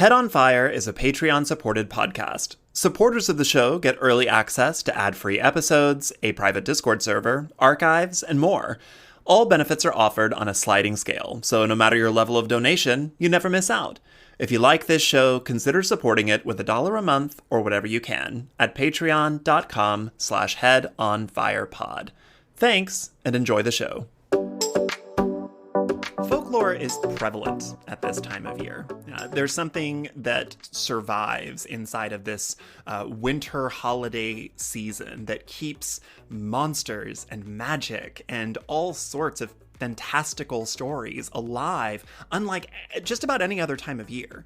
Head on Fire is a Patreon-supported podcast. Supporters of the show get early access to ad-free episodes, a private Discord server, archives, and more. All benefits are offered on a sliding scale, so no matter your level of donation, you never miss out. If you like this show, consider supporting it with $1 a month or whatever you can at patreon.com/headonfirepod. Thanks, and enjoy the show. Folklore is prevalent at this time of year. There's something that survives inside of this winter holiday season that keeps monsters and magic and all sorts of fantastical stories alive, unlike just about any other time of year.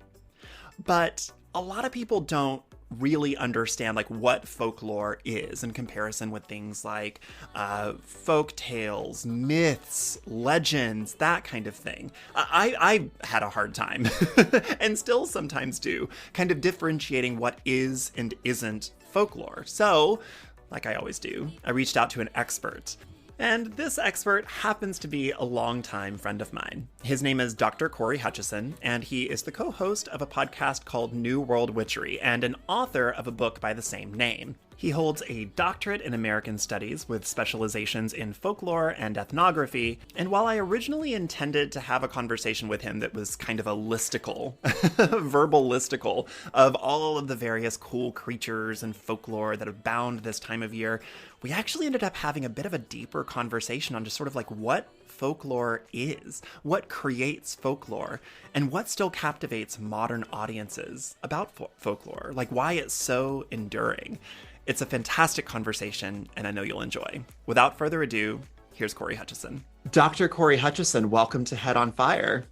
But a lot of people don't really understand what folklore is in comparison with things like folk tales, myths, legends, that kind of thing. I had a hard time and still sometimes do kind of differentiating what is and isn't folklore. So, like I always do, I reached out to an expert. And this expert happens to be a longtime friend of mine. His name is Dr. Cory Hutcheson, and he is the co-host of a podcast called New World Witchery and an author of a book by the same name. He holds a doctorate in American Studies with specializations in folklore and ethnography, and while I originally intended to have a conversation with him that was kind of a listicle, verbal listicle, of all of the various cool creatures and folklore that abound this time of year, we actually ended up having a bit of a deeper conversation on just sort of what folklore is, what creates folklore, and what still captivates modern audiences about folklore, why it's so enduring. It's a fantastic conversation, and I know you'll enjoy. Without further ado, here's Cory Hutcheson. Dr. Cory Hutcheson, welcome to Head on Fire.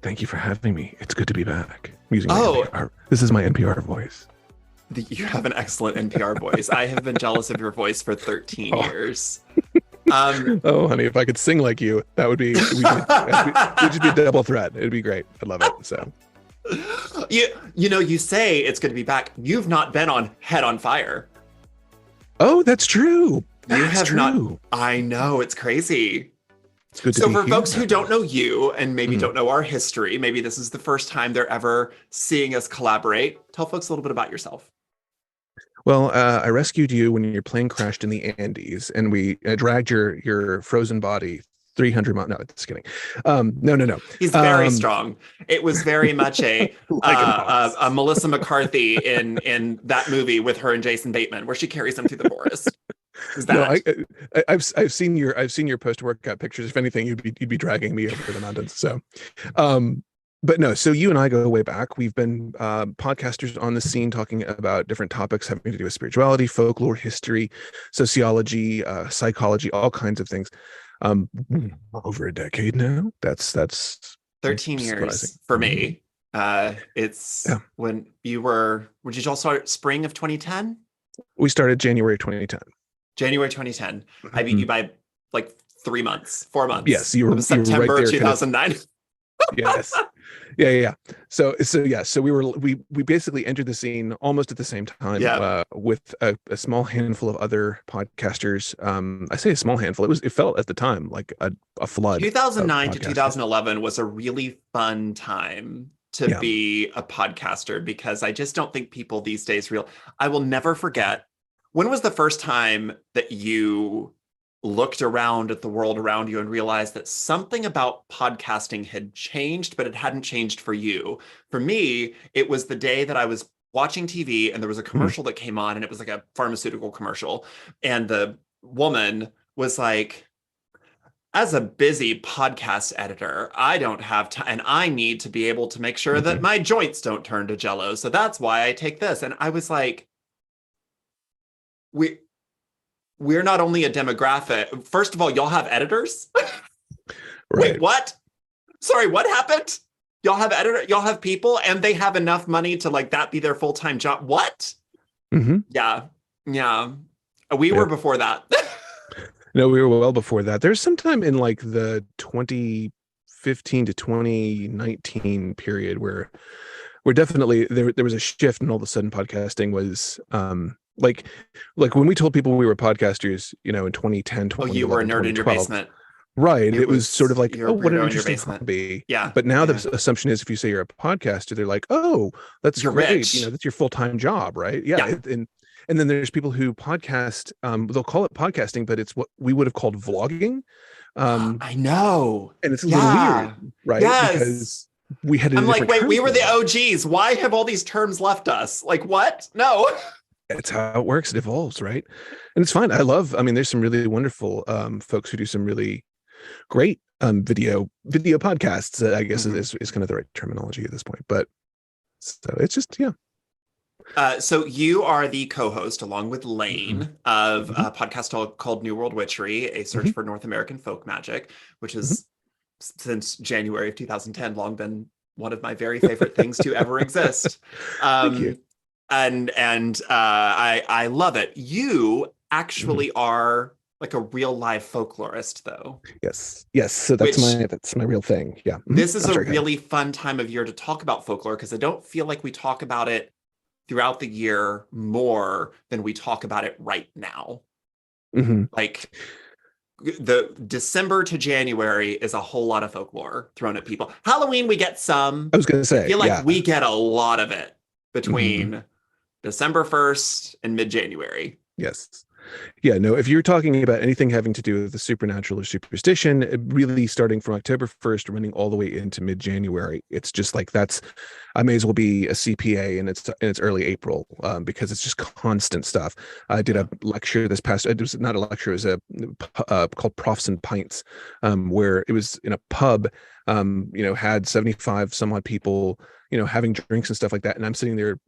Thank you for having me. It's good to be back. I'm using my NPR. This is my NPR voice. You have an excellent NPR voice. I have been jealous of your voice for 13 years. Oh, honey, if I could sing like you, that would be, we'd just be a double threat. It'd be great. I'd love it. So. You say it's good to be back. You've not been on Head on Fire. Oh, that's true. That's true. Not. I know, it's crazy. It's good to so be for here. Folks who don't know you and maybe don't know our history, maybe this is the first time they're ever seeing us collaborate. Tell folks a little bit about yourself. Well, I rescued you when your plane crashed in the Andes, and we dragged your frozen body 300 miles. No, just kidding. No. He's very strong. It was very much a Melissa McCarthy in that movie with her and Jason Bateman, where she carries him through the forest. Is that? No, I've seen your post-workout pictures. If anything, you'd be dragging me over the mountains. So, but no. So you and I go way back. We've been podcasters on the scene talking about different topics having to do with spirituality, folklore, history, sociology, psychology, all kinds of things. Over a decade now. That's 13 years for me. It's when you would you all start spring of 2010? We started January 2010. January 2010. I beat you by 4 months. Yes, you were September right there, 2009. Yes. Yeah. So we basically entered the scene almost at the same time with a small handful of other podcasters. I say a small handful. It felt at the time like a flood. 2009 to 2011 was a really fun time to be a podcaster, because I just don't think people these days I will never forget. When was the first time that you looked around at the world around you and realized that something about podcasting had changed, but it hadn't changed for you? For me, it was the day that I was watching TV and there was a commercial that came on, and it was like a pharmaceutical commercial. And the woman was like, as a busy podcast editor, I don't have time, and I need to be able to make sure that my joints don't turn to jello. So that's why I take this. And I was like, we're not only a demographic. First of all, y'all have editors? Right. Wait, what? Sorry, what happened? Y'all have people, and they have enough money to that be their full-time job. What? Mm-hmm. Yeah. We were before that. No, we were well before that. There's some time in the 2015 to 2019 period where definitely there was a shift, and all of a sudden podcasting was like when we told people we were podcasters, in 2010, 2011, you were a nerd in your basement. Right. It It was sort was of like, your oh, what an weirdo in your interesting basement. hobby. Yeah, But now yeah. the assumption is if you say you're a podcaster, they're like, oh, that's You're great. You know, rich. that's your full-time job, right? Yeah. Yeah. And then there's people who podcast, they'll call it podcasting, but it's what we would have called vlogging. Um, I know. and it's a little weird, Yeah. right? Yes. Because we had a I'm like, different wait, term we were for the that. OGs. Why have all these terms left us? Like, what? No. It's how it works. It evolves, right? And it's fine. I mean, there's some really wonderful folks who do some really great video podcasts, I guess Mhm. is kind of the right terminology at this point. But so it's just, yeah. So you are the co-host, along with Hmm. Lane, of Hmm. a podcast called New World Witchery, a search Hmm. for North American folk magic, which Hmm. has since January of 2010 long been one of my very favorite things to ever exist. Thank you. Um, I love it. You Hmm. actually are like a real live folklorist, though, Yes, so which that's my real thing. Yeah. Hmm. this is I'm a sorry, go ahead. really fun time of year to talk about folklore because I don't feel like we talk about it throughout the year more than we talk about it right now. Hmm. Like the December to January is a whole lot of folklore thrown at people. Halloween, we get some. I was gonna I say, feel like yeah. we get a lot of it Hmm. between December 1st and mid-January. Yes. Yeah, no, if you're talking about anything having to do with the supernatural or superstition, really starting from October 1st, running all the way into mid-January, it's just like I may as well be a CPA and it's early April, because it's just constant stuff. I did Yeah. a lecture this past, it was not a lecture, it was called Profs and Pints, where it was in a pub, had 75 some odd people, having drinks and stuff like that. And I'm sitting there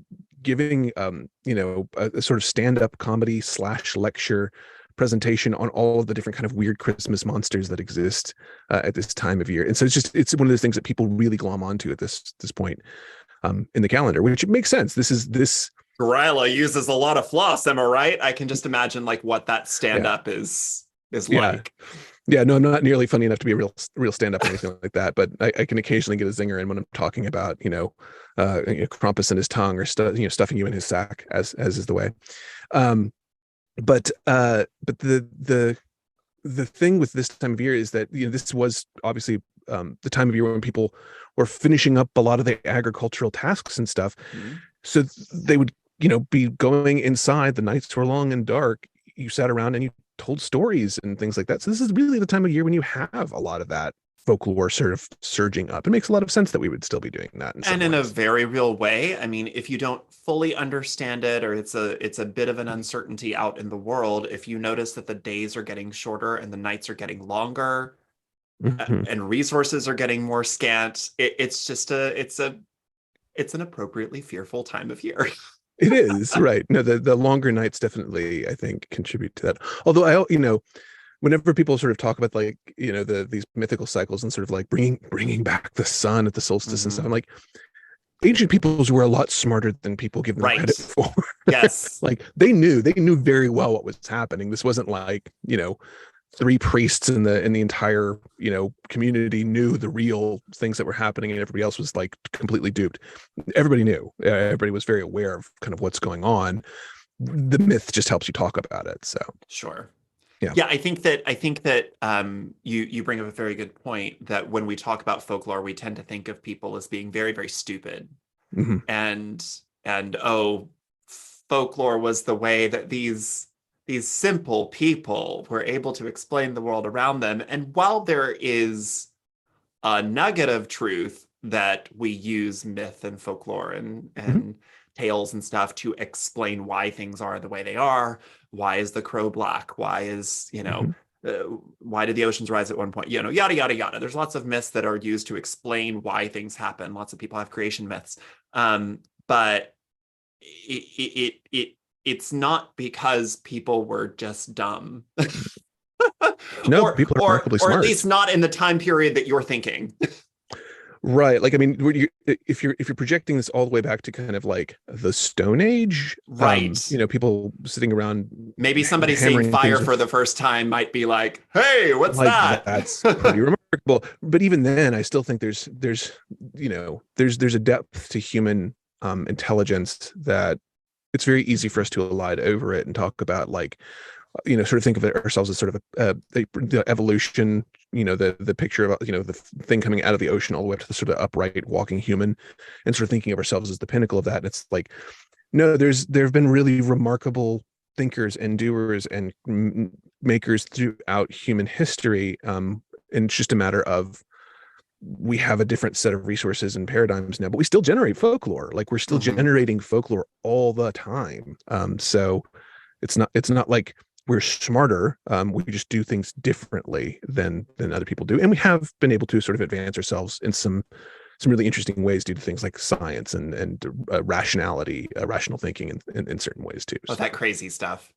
giving a sort of stand-up comedy slash lecture presentation on all of the different kind of weird Christmas monsters that exist at this time of year. And so it's one of those things that people really glom onto at this point in the calendar, which makes sense. This Gryla uses a lot of floss, am I right? I can just imagine like what that yeah, stand-up is yeah. like. Yeah, no, I'm not nearly funny enough to be a real stand-up or anything like that, but I can occasionally get a zinger in when I'm talking about, Krampus in his tongue or stuffing you in his sack, as is the way. Um, but the thing with this time of year is that this was obviously the time of year when people were finishing up a lot of the agricultural tasks and stuff, Mhm. so they would be going inside. The nights were long and dark. You sat around and you told stories and things like that. So this is really the time of year when you have a lot of that folklore sort of surging up. It makes a lot of sense that we would still be doing that in some And in a ways. very real way. I mean, if you don't fully understand it, or it's a bit of an uncertainty out in the world, if you notice that the days are getting shorter and the nights are getting longer, Mhm. and resources are getting more scant, it's just it's an appropriately fearful time of year. It is right. No, the longer nights definitely, I think, contribute to that. Although whenever people sort of talk about like these mythical cycles and sort of like bringing back the sun at the solstice and stuff, Mhm. I'm like, ancient peoples were a lot smarter than people give them credit Right. for. Yes. Like they knew very well what was happening. This wasn't like three priests in the entire community knew the real things that were happening, and everybody else was like completely duped. Everybody knew. Everybody was very aware of kind of what's going on. The myth just helps you talk about it. So Sure. yeah. Yeah, I think that you bring up a very good point that when we talk about folklore, we tend to think of people as being very, very stupid. Hmm. And oh, folklore was the way that these simple people were able to explain the world around them. And while there is a nugget of truth that we use myth and folklore and Hmm. tales and stuff to explain why things are the way they are. Why is the crow black? Hmm. Uh, why did the oceans rise at one point? Yada yada yada. There's lots of myths that are used to explain why things happen. Lots of people have creation myths, but it's not because people were just dumb, No, people are remarkably or at smart. least not in the time period that you're thinking. Right. Like, I mean, if you're projecting this all the way back to kind of like the Stone Age, Right. people sitting around Maybe somebody seeing hammering fire things for the first time might be like, "Hey, what's like that?" that's pretty remarkable. But even then, I still think there's a depth to human intelligence that it's very easy for us to elide over it and talk about like sort of think of ourselves as sort of the evolution, the picture of, the thing coming out of the ocean all the way up to the sort of upright walking human, and sort of thinking of ourselves as the pinnacle of that. And it's like, no, there have been really remarkable thinkers and doers and makers throughout human history. And it's just a matter of, we have a different set of resources and paradigms now, but we still generate folklore. Like, we're still generating folklore all the time. So it's not like we're smarter. We just do things differently than other people do, and we have been able to sort of advance ourselves in some really interesting ways due to things like science and rationality, rational thinking in certain ways too. Oh, that crazy stuff.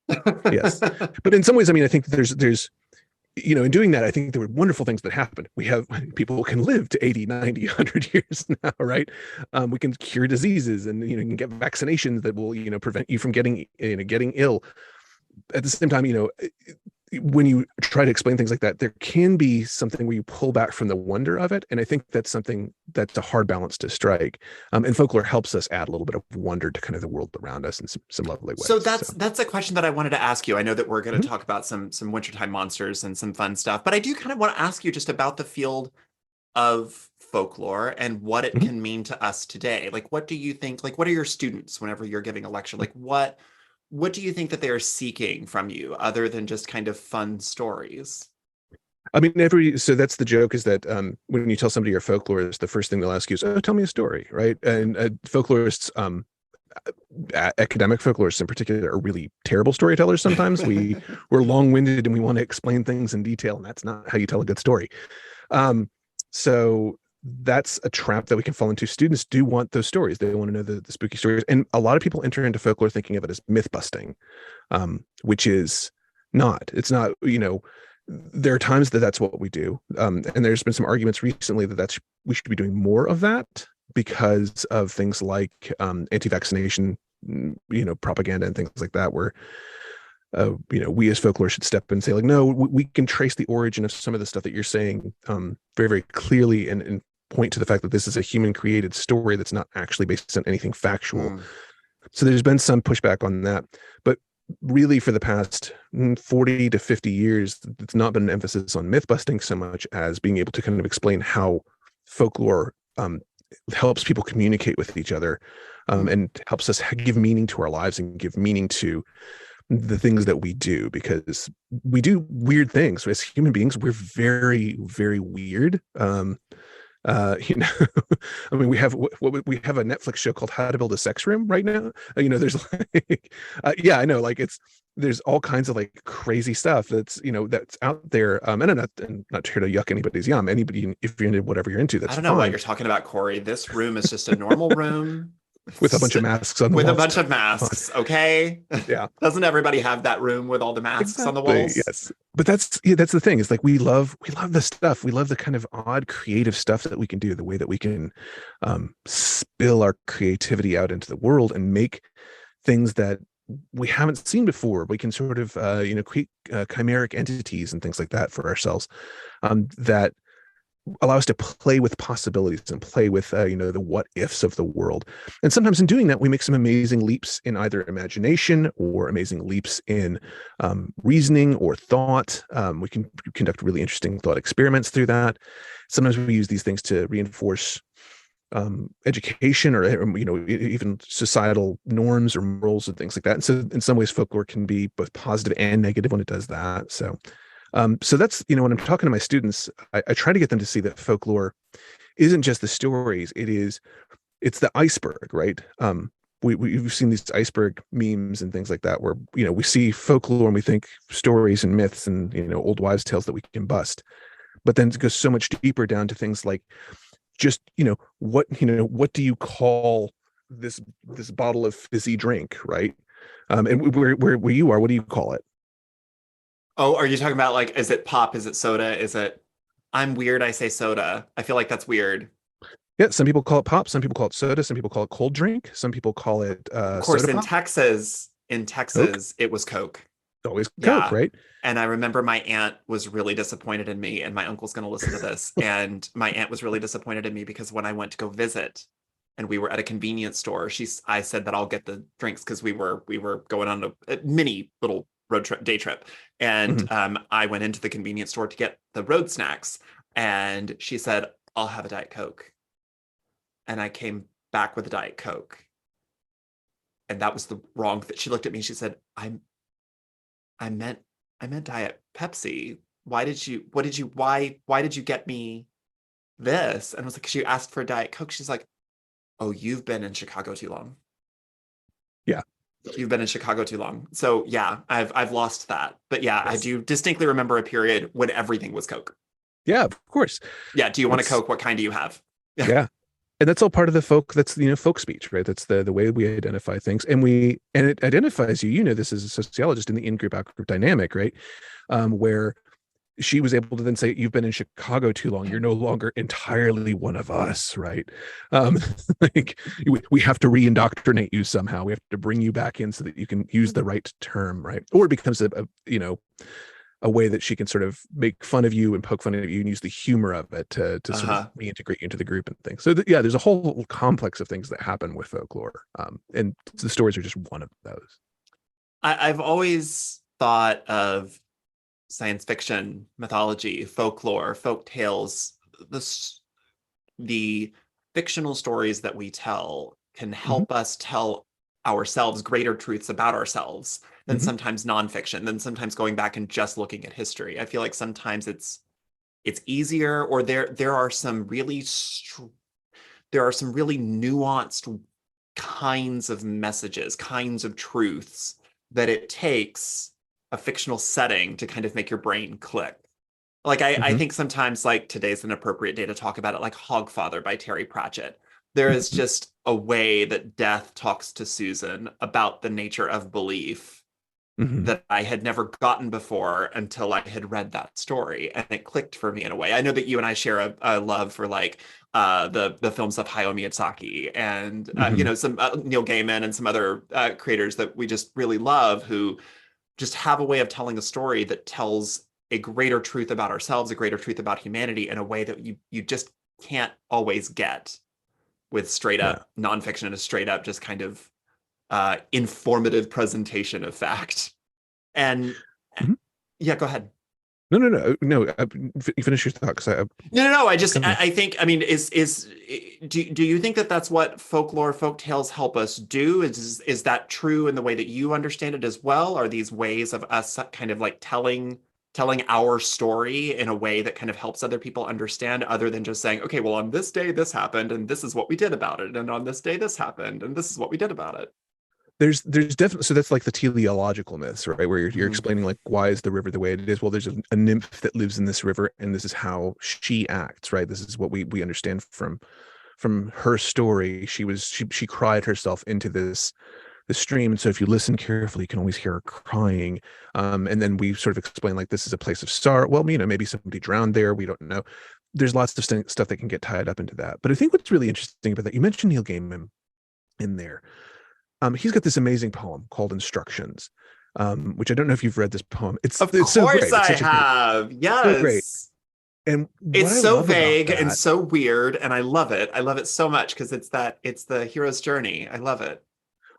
Yes, but in some ways, I mean, I think there's in doing that, I think there were wonderful things that happened. We have people can live to 80, 90, 100 years now, right? We can cure diseases, and you can get vaccinations that will prevent you from getting ill. At the same time, when you try to explain things like that, there can be something where you pull back from the wonder of it, and I think that's something that's a hard balance to strike. And folklore helps us add a little bit of wonder to kind of the world around us in some lovely ways. So that's a question that I wanted to ask you. I know that we're going to talk about some wintertime monsters and some fun stuff, but I do kind of want to ask you just about the field of folklore and what it can mean to us today. Like, what do you think? Like, what are your students whenever you're giving a lecture? Like, what do you think that they are seeking from you other than just kind of fun stories? I mean, so that's the joke, is that when you tell somebody you're a folklorist, the first thing they'll ask you is, "Oh, tell me a story," right? And folklorists, academic folklorists in particular, are really terrible storytellers. Sometimes we're long-winded and we want to explain things in detail, and that's not how you tell a good story. So that's a trap that we can fall into. Students do want those stories. They want to know the spooky stories. And a lot of people enter into folklore thinking of it as myth busting, which is not. It's not, there are times that that's what we do. And there's been some arguments recently that we should be doing more of that because of things like anti-vaccination, propaganda and things like that, where we as folklore should step in and say, like, no, we can trace the origin of some of the stuff that you're saying very, very clearly, and point to the fact that this is a human created story that's not actually based on anything factual. So there's been some pushback on that, but really for the past 40 to 50 years, it's not been an emphasis on myth busting so much as being able to kind of explain how folklore helps people communicate with each other, and helps us give meaning to our lives and give meaning to the things that we do, because we do weird things as human beings. We're very, very weird. I mean, we have a Netflix show called How to Build a Sex Room right now. There's like, yeah, I know, like there's all kinds of like crazy stuff that's out there. And I'm not here to yuck anybody's yum. Anybody, if you're into whatever you're into, that's I don't know fine. what you're talking about, Cory. This room is just a normal room with a bunch of masks on the with walls. a bunch of masks. Okay. Yeah. Doesn't everybody have that room with all the masks on the walls? Yes. But that's the thing. It's like, we love the stuff. We love the kind of odd creative stuff that we can do, the way that we can spill our creativity out into the world and make things that we haven't seen before. We can sort of create chimeric entities and things like that for ourselves, that allow us to play with possibilities and play with the what ifs of the world. And sometimes in doing that, we make some amazing leaps in either imagination or amazing leaps in reasoning or thought. We can conduct really interesting thought experiments through that. Sometimes we use these things to reinforce education, or even societal norms or morals and things like that. And so in some ways, folklore can be both positive and negative when it does that. So that's, when I'm talking to my students, I try to get them to see that folklore isn't just the stories. It's the iceberg, right? We've seen these iceberg memes and things like that, where, we see folklore and we think stories and myths and, old wives' tales that we can bust. But then it goes so much deeper down to things like just, what do you call this bottle of fizzy drink, right? And where you are, what do you call it? Oh, are you talking about, like, is it pop? Is it soda? I'm weird, I say soda. I feel like that's weird. Yeah, some people call it pop, some people call it soda, some people call it cold drink, some people call it of course, soda in pop. Texas, Coke. it was Coke. It's always Yeah. Coke, right? And I remember my aunt was really disappointed in me, and my uncle's going to listen to this. And my aunt was really disappointed in me because when I went to go visit and we were at a convenience store, I said that I'll get the drinks because we were going on a mini little day trip, and I went into the convenience store to get the road snacks, and she said, "I'll have a Diet Coke," and I came back with a Diet Coke, and that was the wrong thing. She looked at me. She said, I meant I meant Diet Pepsi. Why did you get me this?" And I was like, she asked for a Diet Coke. She's like, "Oh, you've been in Chicago too long. Yeah. You've been in Chicago too long." So yeah, I've lost that. But yeah, I Yes. do distinctly remember a period when everything was Coke. Yeah, of course. Yeah. Do you want a Coke? What kind do you have? Yeah. And that's all part of the that's folk speech, right? That's the way we identify things. And it identifies you, this as a sociologist, in the in-group out-group dynamic, right? Where she was able to then say, "You've been in Chicago too long. You're no longer entirely one of us," right? Um, like we have to re-indoctrinate you somehow. We have to bring you back in so that you can use the right term, right? Or it becomes a way that she can sort of make fun of you and poke fun of you and use the humor of it to sort of reintegrate you into the group and things. So there's a whole complex of things that happen with folklore, and the stories are just one of those. I've always thought of science fiction, mythology, folklore, folk tales, the fictional stories that we tell can help us tell ourselves greater truths about ourselves than sometimes nonfiction, than sometimes going back and just looking at history. I feel like sometimes it's easier, or there are some really nuanced kinds of messages, kinds of truths that it takes a fictional setting to kind of make your brain click. Like I think sometimes, like, today's an appropriate day to talk about it, like Hogfather by Terry Pratchett. There is just a way that Death talks to Susan about the nature of belief that I had never gotten before until I had read that story, and it clicked for me in a way. I know that you and I share a love for like the films of Hayao Miyazaki and some Neil Gaiman and some other creators that we just really love, who just have a way of telling a story that tells a greater truth about ourselves, a greater truth about humanity, in a way that you just can't always get with straight up nonfiction and a straight up just kind of informative presentation of fact. And yeah, go ahead. No. Finish your thought. No. I think, I mean, do you think that that's what folklore, folk tales help us do? Is that true in the way that you understand it as well? Are these ways of us kind of like telling our story in a way that kind of helps other people understand, other than just saying, okay, well, on this day this happened and this is what we did about it, and on this day this happened and this is what we did about it? There's definitely, so that's like the teleological myths, right? Where you're explaining, like, why is the river the way it is? Well, there's a nymph that lives in this river, and this is how she acts, right? This is what we understand from her story. She cried herself into the stream, and so if you listen carefully, you can always hear her crying. And then we sort of explain, like, this is a place of sorrow. Well, maybe somebody drowned there. We don't know. There's lots of stuff that can get tied up into that. But I think what's really interesting about that, you mentioned Neil Gaiman in there. He's got this amazing poem called Instructions, which I don't know if you've read this poem. It's so great. I have. Yes. So great. And it's so vague and so weird, and I love it. I love it so much because it's the hero's journey. I love it.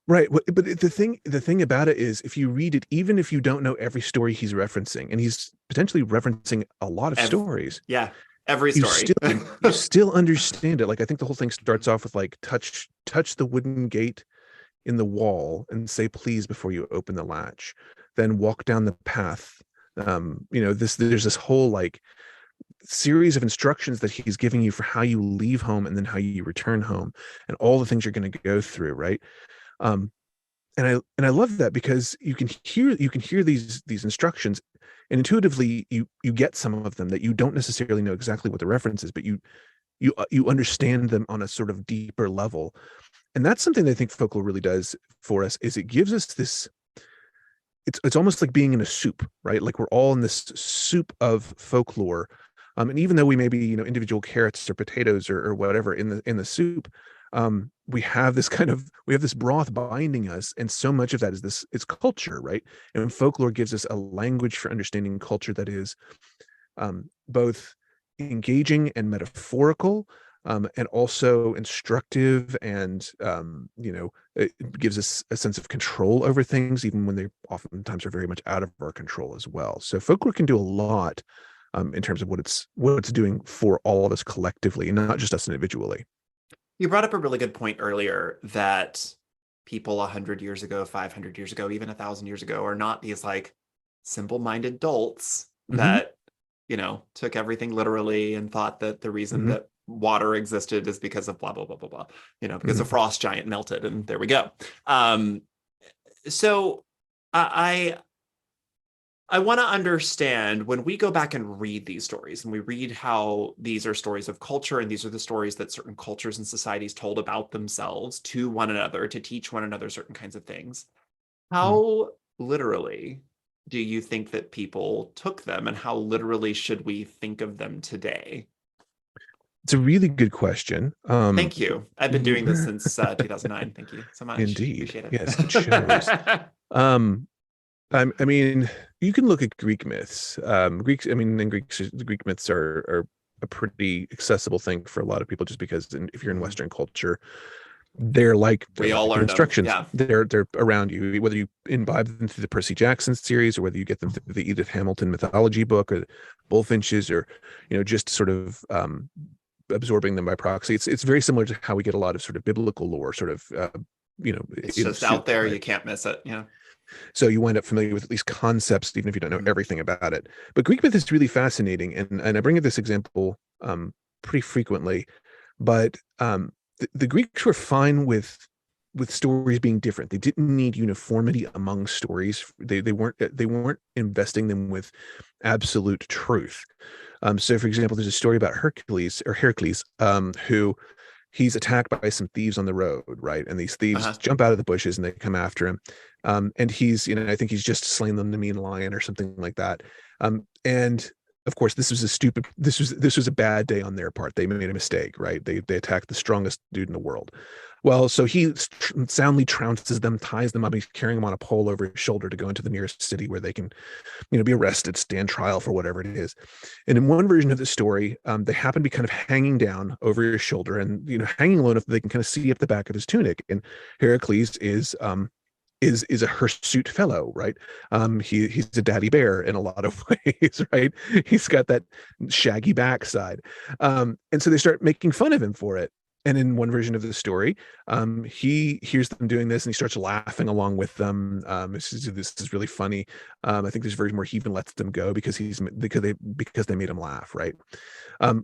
Right. But the thing about it is, if you read it, even if you don't know every story he's referencing, and he's potentially referencing a lot of stories. Yeah. Every story. You still understand it. Like, I think the whole thing starts off with, like, touch the wooden gate in the wall and say please before you open the latch, then walk down the path. There's this whole, like, series of instructions that he's giving you for how you leave home and then how you return home, and all the things you're going to go through, right? And I love that, because you can hear these instructions, and intuitively you get some of them that you don't necessarily know exactly what the reference is, but you understand them on a sort of deeper level. And that's something that I think folklore really does for us, is it gives us this, it's almost like being in a soup, right? Like, we're all in this soup of folklore. And even though we may be, individual carrots or potatoes or whatever in the soup, we have this broth binding us. And so much of that is it's culture, right? And folklore gives us a language for understanding culture that is both engaging and metaphorical, and also instructive, and it gives us a sense of control over things, even when they oftentimes are very much out of our control as well. So folklore can do a lot in terms of what it's doing for all of us collectively, and not just us individually. You brought up a really good point earlier that people 100 years ago, 500 years ago, even 1,000 years ago are not these like simple-minded dolts Mm-hmm. that, took everything literally and thought that the reason Mm-hmm. that water existed is because of blah, blah, blah, blah, blah, because a Mm-hmm. frost giant melted and there we go. Um, so I I want to understand when we go back and read these stories and we read how these are stories of culture and these are the stories that certain cultures and societies told about themselves to one another to teach one another certain kinds of things. Mm-hmm. How literally do you think that people took them and how literally should we think of them today? It's a really good question. Thank you. I've been doing this since 2009. Thank you so much. Indeed. Appreciate Yes, it shows. it. Um, I mean, you can look at Greek myths. Greeks, I mean, in Greeks, the Greek myths are a pretty accessible thing for a lot of people, just because if you're in Western culture, they're We all like the learned them. instructions. Yeah. They're around you, whether you imbibe them through the Percy Jackson series, or whether you get them through the Edith Hamilton mythology book, or Bullfinches, or just sort of absorbing them by proxy. It's very similar to how we get a lot of sort of biblical lore, sort of It's in just out soup, there. right? You can't miss it. Yeah. So you wind up familiar with at least concepts, even if you don't know Mhm. everything about it. But Greek myth is really fascinating, and I bring up this example pretty frequently. But the Greeks were fine with stories being different. They didn't need uniformity among stories. They weren't investing them with absolute truth. So, for example, there's a story about Heracles, who he's attacked by some thieves on the road, right? And these thieves Uh-huh. jump out of the bushes and they come after him. And he's, I think he's just slain the Nemean lion or something like that. And of course, this was a bad day on their part. They made a mistake, right? They attacked the strongest dude in the world. Well, so he soundly trounces them, ties them up. He's carrying them on a pole over his shoulder to go into the nearest city where they can, be arrested, stand trial for whatever it is. And in one version of the story, they happen to be kind of hanging down over his shoulder, and hanging low enough that they can kind of see up the back of his tunic. And Heracles is a hirsute fellow, right? He's a daddy bear in a lot of ways, right? He's got that shaggy backside, and so they start making fun of him for it. And in one version of the story, he hears them doing this and he starts laughing along with them. This is really funny. I think there's a version where he even lets them go because they made him laugh, right?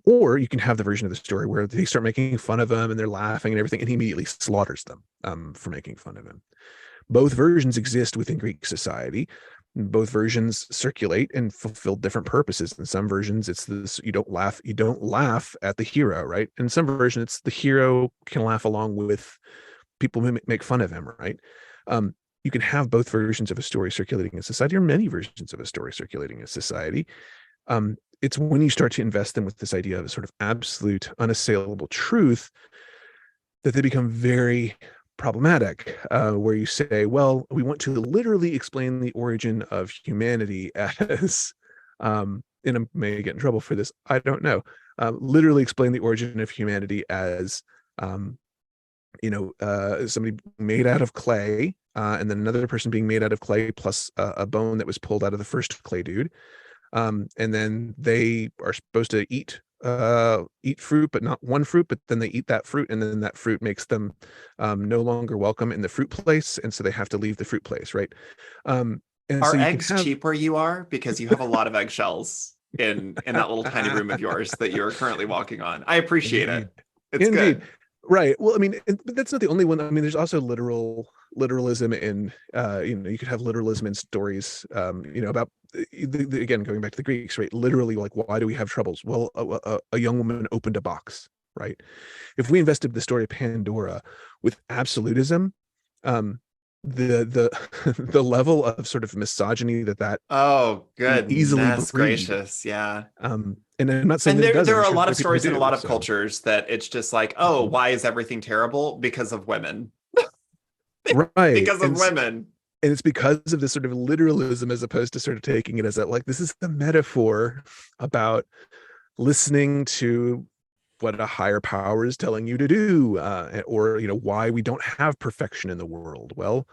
Or you can have the version of the story where they start making fun of him and they're laughing and everything, and he immediately slaughters them for making fun of him. Both versions exist within Greek society. Both versions circulate and fulfill different purposes. In some versions, it's this: you don't laugh at the hero, right? In some versions, it's the hero can laugh along with people who make fun of him, right? You can have both versions of a story circulating in society, or many versions of a story circulating in society. It's when you start to invest them with this idea of a sort of absolute, unassailable truth that they become very problematic, where you say, well, we want to literally explain the origin of humanity as, and I may get in trouble for this, I don't know, literally explain the origin of humanity as, somebody made out of clay, and then another person being made out of clay plus a bone that was pulled out of the first clay dude. And then they are supposed to eat fruit, but not one fruit, but then they eat that fruit, and then that fruit makes them no longer welcome in the fruit place, and so they have to leave the fruit place, right? And so Are you can eggs have cheap where you are? Because you have a lot of eggshells in that little tiny room of yours that you're currently walking on. I appreciate indeed, it. It's indeed, good. right. Well, I mean, but that's not the only one. I mean, there's also literalism in, you could have literalism in stories, about again, going back to the Greeks, right? Literally, like, why do we have troubles? Well, a young woman opened a box, right? If we invested the story of Pandora with absolutism, um, the the level of sort of misogyny that Oh, can easily goodness breed. gracious. Yeah. And I'm not saying And that it there doesn't. I'm are a sure lot there of are people who stories in a do. lot of So, cultures that it's just like, oh, mhm. why is everything terrible? Because of women. Right, Because of women. and it's because of this sort of literalism, as opposed to sort of taking it as a, like, this is the metaphor about listening to what a higher power is telling you to do, or why we don't have perfection in the world. Well,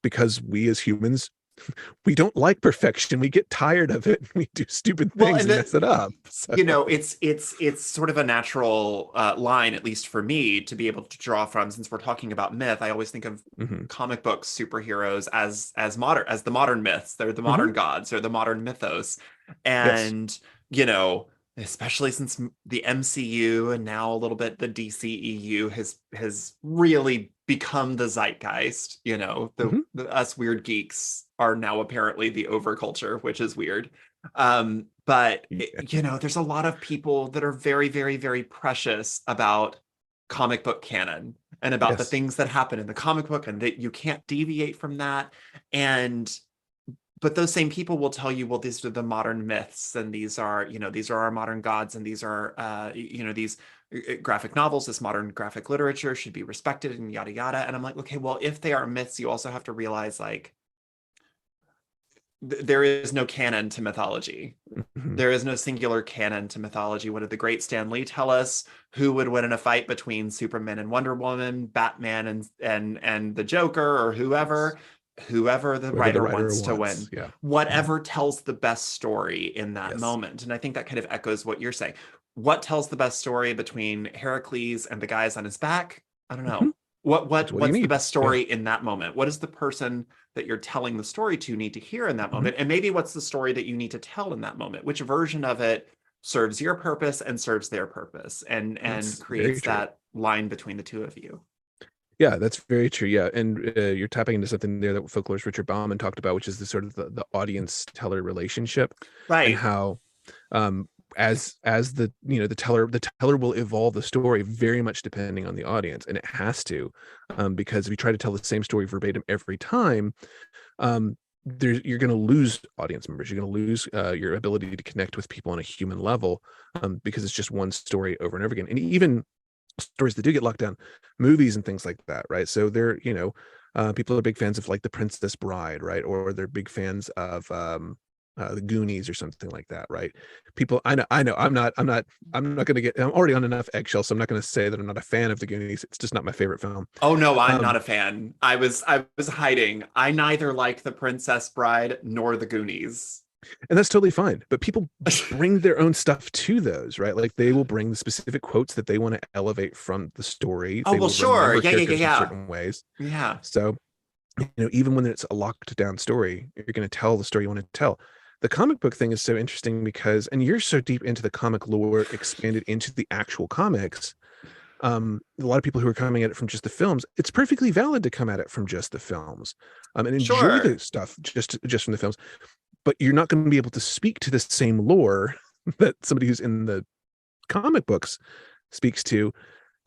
because we as humans, we don't like perfection. We get tired of it. We do stupid Well, things and and mess it up. So. it's sort of a natural line, at least for me, to be able to draw from. Since we're talking about myth, I always think of Mhm. comic book superheroes as the modern myths. They're the Mhm. modern gods. They're the modern mythos, Yes. and especially since the MCU and now a little bit the DCEU has really become the zeitgeist. Mhm. The us weird geeks are now apparently the overculture, which is weird. But Yeah. there's a lot of people that are very, very, very precious about comic book canon and about the Yes. things that happen in the comic book, and that you can't deviate from that. And but those same people will tell you, well, these are the modern myths, and these are our modern gods, and these are these graphic novels, this modern graphic literature should be respected, and yada yada. And I'm like, okay, well, if they are myths, you also have to realize, like, there is no canon to mythology. Mhm. There is no singular canon to mythology. What did the great Stan Lee tell us? Who would win in a fight between Superman and Wonder Woman, Batman and the Joker, or Yes. whoever? Whoever the Whoever the writer writer wants to wants. win. Yeah. Mhm. Whatever tells the best story in that Yes. moment. And I think that kind of echoes what you're saying. What tells the best story between Heracles and the guys on his back? I don't Mhm. know. What That's what all you what's the need. best Yeah. story in that moment? What is the person that you're telling the story to need to hear in that Mhm. moment? And maybe what's the story that you need to tell in that moment? Which version of it serves your purpose and serves their purpose, and That's very creates true. that line between the two of you? Yeah, that's very true. Yeah, and you're tapping into something there that folklorist Richard Bauman talked about, which is the sort of the audience teller relationship, and Right. how um as the teller will evolve the story very much depending on the audience, and it has to, because if you try to tell the same story verbatim every time, you're going to lose audience members. You're going to lose your ability to connect with people on a human level, because it's just one story over and over again. And even stories that do get locked down, movies and things like that, right? So people are big fans of like The Princess Bride, right? Or they're big fans of the Goonies or something like that, right? People, I know, I'm not going to get. I'm already on enough eggshells, so I'm not going to say that I'm not a fan of the Goonies. It's just not my favorite film. Oh no, I'm not Um, a fan. I was hiding. I neither like The Princess Bride nor The Goonies. and that's totally fine. But people bring their own stuff to those, right? Like they will bring the specific quotes that they want to elevate from the story. Oh They well, will sure. remember Yeah, yeah, characters in yeah, certain ways. yeah. Yeah. So even when it's a locked down story, you're going to tell the story you want to tell. The comic book thing is so interesting because, and you're so deep into the comic lore, expanded into the actual comics. A lot of people who are coming at it from just the films, it's perfectly valid to come at it from just the films, and enjoy the Sure. stuff just from the films. But you're not going to be able to speak to the same lore that somebody who's in the comic books speaks to,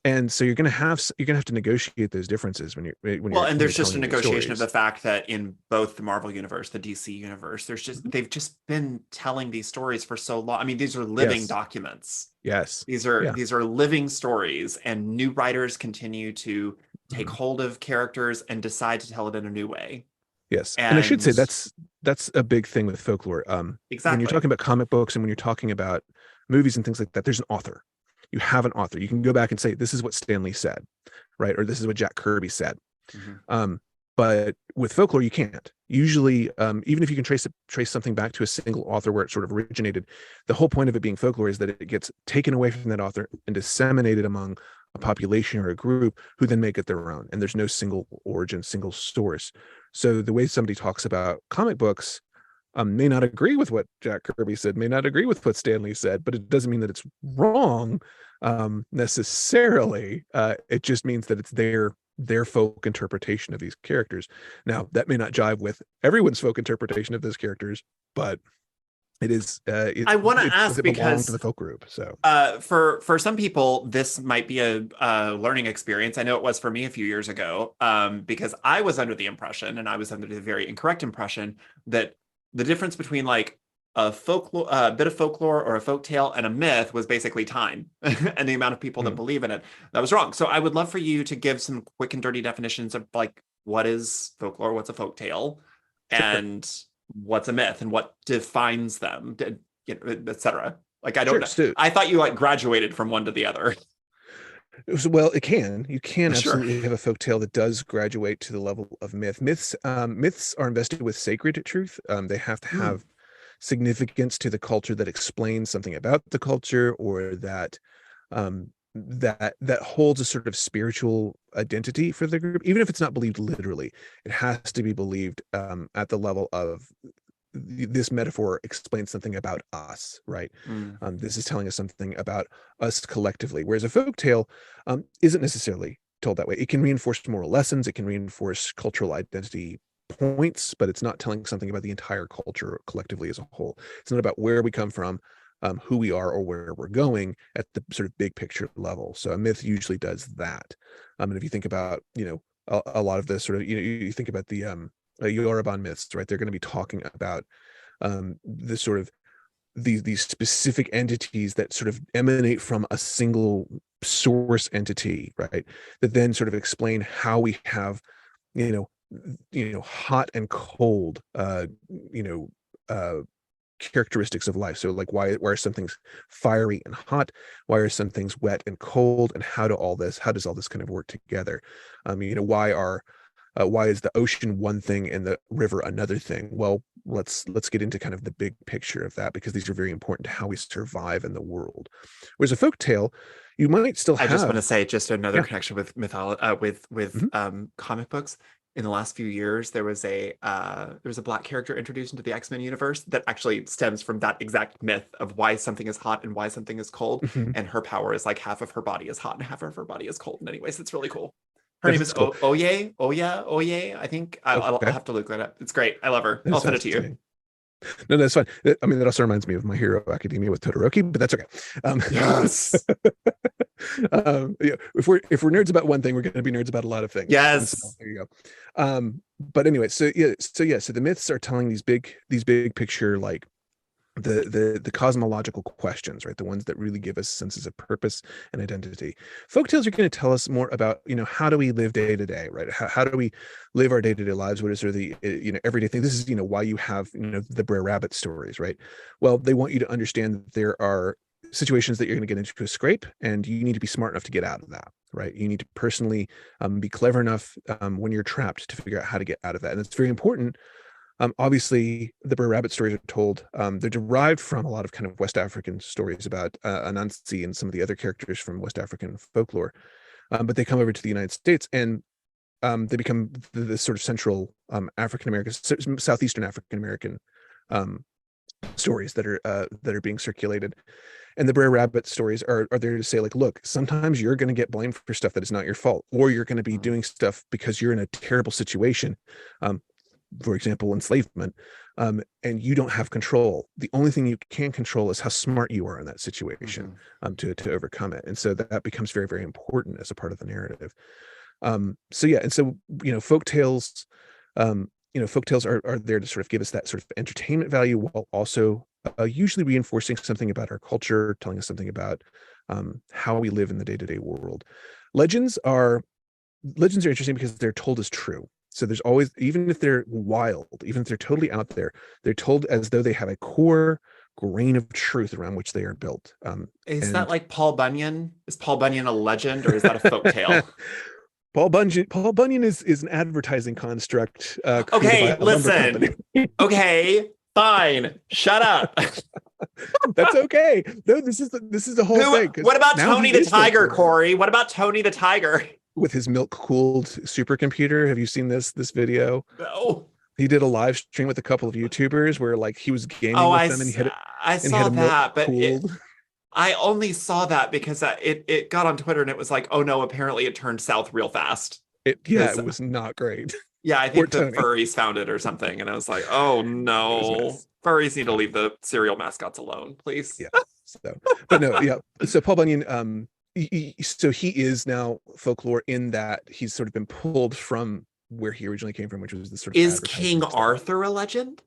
and so you're gonna have to negotiate those differences when you're when Well, you're and when you're there's just a telling these negotiation of the stories. fact that in both the Marvel universe, the DC universe, Mhm. they've just been telling these stories for so long. I mean, these are living Yes. documents. Yes. These are Yeah. these are living stories, and new writers continue to take Mhm. hold of characters and decide to tell it in a new way. Yes. And I should And say that's a big thing with folklore. When you're exactly. talking about comic books and when you're talking about movies and things like that, there's an author. You have an author. You can go back and say, this is what Stanley said, right? Or this is what Jack Kirby said. Mhm. Um, but with folklore, you can't. Usually, even if you can trace something back to a single author where it sort of originated, the whole point of it being folklore is that it gets taken away from that author and disseminated among a population or a group who then make it their own. And there's no single origin, single source. So the way somebody talks about comic books may not agree with what Jack Kirby said, may not agree with what Stanley said, but it doesn't mean that it's wrong necessarily. It just means that it's their folk interpretation of these characters. Now, that may not jive with everyone's folk interpretation of those characters, but it is I want to ask they belong to the because folk group. So for some people, this might be a learning experience. I know it was for me a few years ago, because I was under the impression, and I was under the very incorrect impression, that the difference between like a bit of folklore or a folk tale and a myth was basically time and the amount of people that mm, believe in it. That was wrong. So I would love for you to give some quick and dirty definitions of, like, what is folklore, what's a folk tale, sure. and what's a myth, and what defines them, etc. Like, I don't Sure. know. So, I thought you like graduated from one to the other. well, you can Sure. absolutely have a folktale that does graduate to the level of myth. Myths are invested with sacred truth. They have to Mm. have significance to the culture that explains something about the culture, or that holds a sort of spiritual identity for the group, even if it's not believed literally. It has to be believed at the level of this metaphor explains something about us, right? Mm. This is telling us something about us collectively, whereas a folktale isn't necessarily told that way. It can reinforce moral lessons, it can reinforce cultural identity points, but it's not telling something about the entire culture collectively as a whole. It's not about where we come from, who we are, or where we're going at the sort of big picture level. So a myth usually does that. And if you think about, a lot of the sort of, you think about the Yoruban myths, right? They're going to be talking about the sort of these specific entities that sort of emanate from a single source entity, right? That then sort of explain how we have, you know, hot and cold, characteristics of life. So like why are some things fiery and hot? Why are some things wet and cold? And how does all this kind of work together? Why is the ocean one thing and the river another thing? Well, let's get into kind of the big picture of that, because these are very important to how we survive in the world. Whereas a folk tale, you might still I just want to have. say just another Yeah. connection with mythology, with Mhm. comic books. In the last few years, there was a black character introduced into the X-Men universe that actually stems from that exact myth of why something is hot and why something is cold, Mhm. and her power is like half of her body is hot and half of her body is cold. And anyways, it's really cool. Her name is That's cool. Oye, Oya, Oye. I think I'll Okay, have to look that up. It's great. I love her. I'll that's send it to you. fascinating. No, that's fine. I mean, that also reminds me of My Hero Academia with Todoroki, but that's okay. Um, Yes. if we're nerds about one thing, we're going to be nerds about a lot of things. And so Yes. there you go. But anyway, so the myths are telling these big picture, like the cosmological questions, right? The ones that really give us senses of purpose and identity. Folktales are going to tell us more about, how do we live day to day, right? How do we live our day to day lives? What is sort of the everyday thing? This is why you have the Brer Rabbit stories, right? Well, they want you to understand that there are situations that you're going to get into a scrape, and you need to be smart enough to get out of that, right? You need to personally be clever enough when you're trapped to figure out how to get out of that, and it's very important. Obviously, the Brer Rabbit stories are told. They're derived from a lot of kind of West African stories about Anansi and some of the other characters from West African folklore. But they come over to the United States, and they become the sort of central African American, Southeastern African American um, stories that are being circulated. And the Brer Rabbit stories are there to say, like, look, sometimes you're going to get blamed for stuff that is not your fault, or you're going to be Mm. doing stuff because you're in a terrible situation. Um, for example, enslavement, and you don't have control. The only thing you can control is how smart you are in that situation, Mhm. to overcome it. And so that becomes very, very important as a part of the narrative. So yeah, and so folktales are there to sort of give us that sort of entertainment value, while also usually reinforcing something about our culture, telling us something about how we live in the day-to-day world. Legends are legends are interesting because they're told as true. So there's always, even if they're wild, even if they're totally out there, they're told as though they have a core grain of truth around which they are built. Is that And like Paul Bunyan? Is Paul Bunyan a legend or is that a folk tale? Paul Bunyan is an advertising construct created by Okay, a lumber company. listen. Okay, fine. Shut up. That's okay. No, this is the whole thing, because What about now Tony he the is Tiger, folklore Cory? What about Tony the Tiger? with his milk cooled supercomputer. Have you seen this video? No. He did a live stream with a couple of YouTubers where, like, he was gaming Oh, with them, and I he had saw a milk that, but cooled. I only saw that because it got on Twitter and it was like, oh no, apparently it turned south real fast. It Because was not great. yeah, I Poor think the Tony. furries found it or something, and I was like, oh It was a no, mess. furries need to Um, leave the cereal mascots alone, please. yeah. So, but no, yeah. So Paul Bunyan, so he is now folklore in that he's sort of been pulled from where he originally came from, which was this sort of Is King advertising stuff. Arthur a legend?